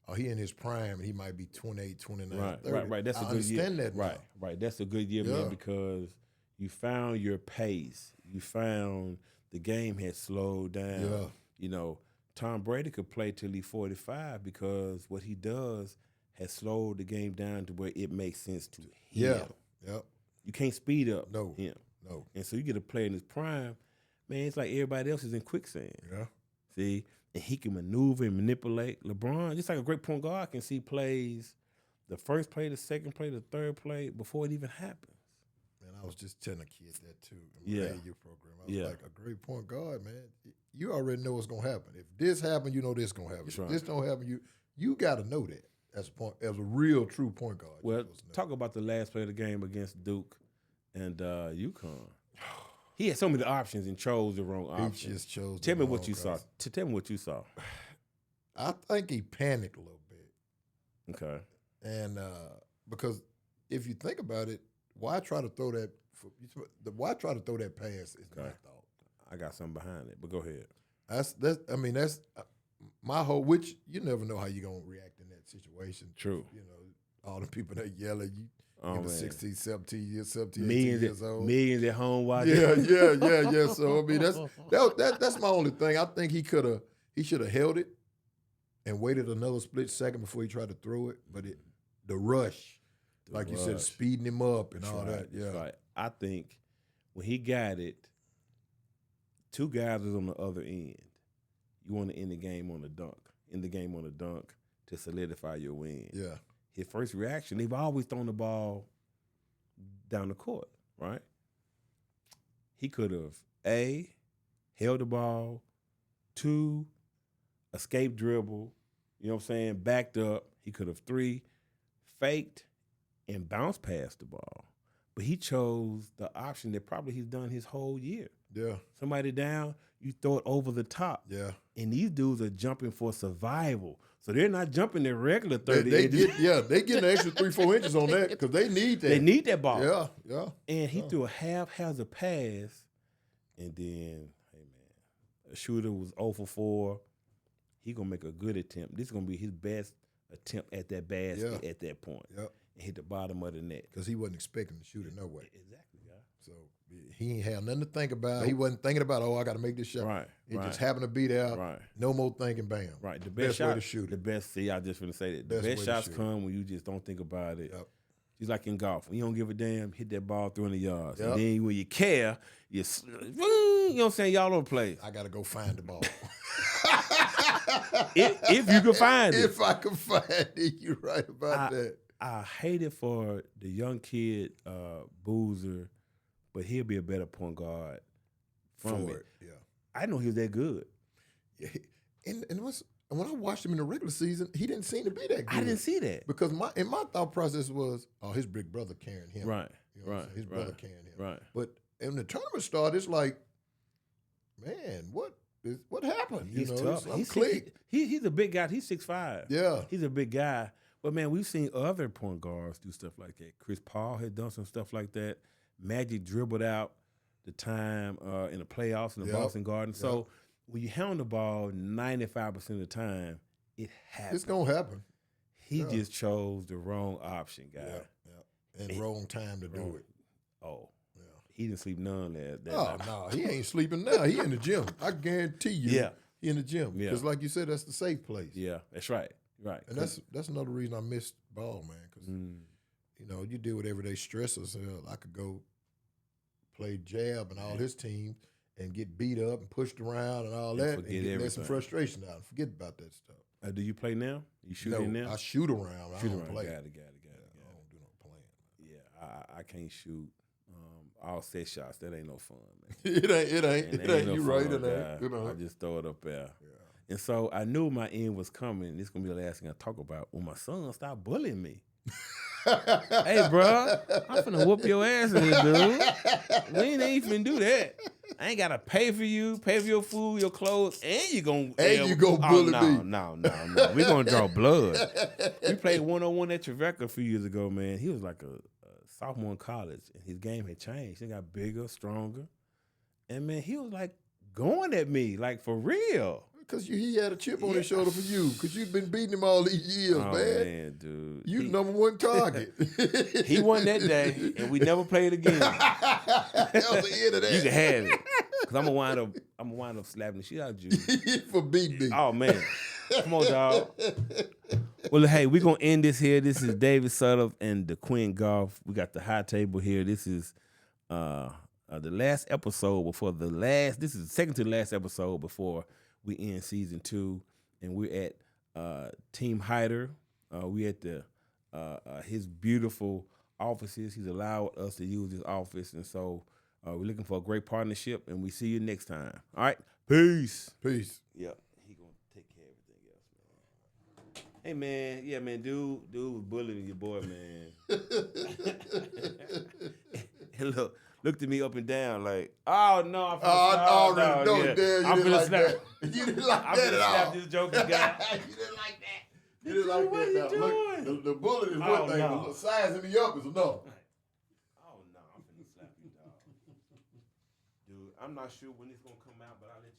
"Oh, he in his prime and he might be 28, 29, 30." Right. That's a good year. I understand that now. Right. That's a good year, man, because you found your pace. You found the game had slowed down. Yeah. You know, Tom Brady could play till he's 45 because what he does has slowed the game down to where it makes sense to him. Yeah. You can't speed up him. No. And so you get a player in his prime, man, it's like everybody else is in quicksand. Yeah. See? And he can maneuver and manipulate. LeBron, just like a great point guard, can see plays, the first play, the second play, the third play, before it even happens. Man, I was just telling a kid that too in my AU program. I was like, a great point guard, man, you already know what's going to happen. If this happens, you know this going to happen. If this don't happen, you got to know that. As a real, true point guard. Well, talk about the last play of the game against Duke and UConn. He had so many options and chose the wrong option. He just chose. Tell me what you saw. Tell me what you saw. I think he panicked a little bit. Okay. And because if you think about it, why try to throw that? Why try to throw that pass? Is my thought. I got something behind it, but go ahead. That's my whole. Which you never know how you're gonna react in that that situation. True. You know, all the people that yell at you. Oh, man. 16, 17 years, 17, 18 years old. Millions at home watching. Yeah. So I mean, that's my only thing. I think he should have held it and waited another split second before he tried to throw it. But the rush, you said, speeding him up and all that. Yeah. That's right. I think when he got it, two guys was on the other end. You want to end the game on a dunk. End the game on a dunk to solidify your win. Yeah. His first reaction, they've always thrown the ball down the court, right? He could have, A, held the ball, 2, escaped dribble, you know what I'm saying, backed up. He could have 3, faked and bounced past the ball. But he chose the option that probably he's done his whole year. Yeah. Somebody down, you throw it over the top. Yeah. And these dudes are jumping for survival. So they're not jumping their regular 30 they inches. they get an extra 3-4 inches on that because they need that. They need that ball. Yeah. And he threw a haphazard pass, and then, hey, man, a shooter was 0 for 4. He going to make a good attempt. This is going to be his best attempt at that basket at that point. Yep. And hit the bottom of the net. Because he wasn't expecting to shoot it no way. Exactly, yeah. So he ain't had nothing to think about. Nope. He wasn't thinking about, I got to make this shot. Right. It just happened to be there. Right. No more thinking, bam. Right. The best shot, way to shoot it. The best, see, I just want to say that. The best shots come when you just don't think about it. Yep. Just like in golf. When you don't give a damn, hit that ball 300 yards. Yep. And then when you care, you know what I'm saying, y'all over the place. I got to go find the ball. if you can find it. If I can find it, you're right about that. I hate it for the young kid, Boozer, but he'll be a better point guard from it. Yeah. I know he was that good. Yeah. And when I watched him in the regular season, he didn't seem to be that good. I didn't see that. Because my thought process was, his big brother carrying him. Right. You know his brother carrying him. Right. But when the tournament started, it's like, man, what happened? He's tough. He's a big guy. He's 6'5". Yeah. He's a big guy. But, man, we've seen other point guards do stuff like that. Chris Paul had done some stuff like that. Magic dribbled out the time in the playoffs in the Boston Garden. Yep. So when you handle the ball 95% of the time, it happens. It's going to happen. He just chose the wrong option, guy. Yeah. And wrong time to do it. Oh. Yeah. He didn't sleep none that night. Oh, no. He ain't sleeping now. He in the gym. I guarantee you. Yeah. He in the gym. Because like you said, that's the safe place. Yeah, that's right. Right. And that's another reason I missed ball, man. Because, you deal with everyday stressors. I could go play jab and all his team and get beat up and pushed around and all that. And let some frustration out and forget about that stuff. Do you play now? You shooting now? I shoot around. I don't play. Got it. I don't do no playing. Yeah, I can't shoot all set shots. That ain't no fun, man. It ain't. No you fun, right, it ain't. I just throw it up there. Yeah. And so I knew my end was coming. This is going to be the last thing I talk about. When my son stopped bullying me. Hey, bro, I'm finna whoop your ass in here, dude. We ain't even do that. I ain't got to pay for your food, your clothes, and you going to bully me. No. We're going to draw blood. We played 1-on-1 at Trevecca a few years ago, man. He was like a sophomore in college, and his game had changed. He got bigger, stronger. And, man, he was like going at me, like for real. Because he had a chip on his shoulder for you. Because you've been beating him all these years, man, dude. You number one target. He won that day, and we never played again. That was the end of that. You can have it. Because I'm gonna wind up slapping the shit out of you. For beating me. Oh, man. Come on, dog. Well, hey, we're going to end this here. This is David Sutter and Daquinn Goff. We got the high table here. This is the last episode before this is the second to the last episode before we end season 2, and we're at Team Hyder. We're at his beautiful offices. He's allowed us to use his office, and so we're looking for a great partnership, and we see you next time. All right? Peace. Peace. Yeah, he going to take care of everything else, man. Hey, man. Yeah, man, dude was bullying your boy, man. Hey, looked at me up and down like, oh, no. I'm finna you didn't like that. You didn't like I'm that at all. slap this joker guy. You didn't like that. You didn't like what that. What are you doing? The bullet is one thing. No. The sizing me up is enough. Oh, no. I'm finna slap you, dog. Dude, I'm not sure when it's going to come out, but I'll let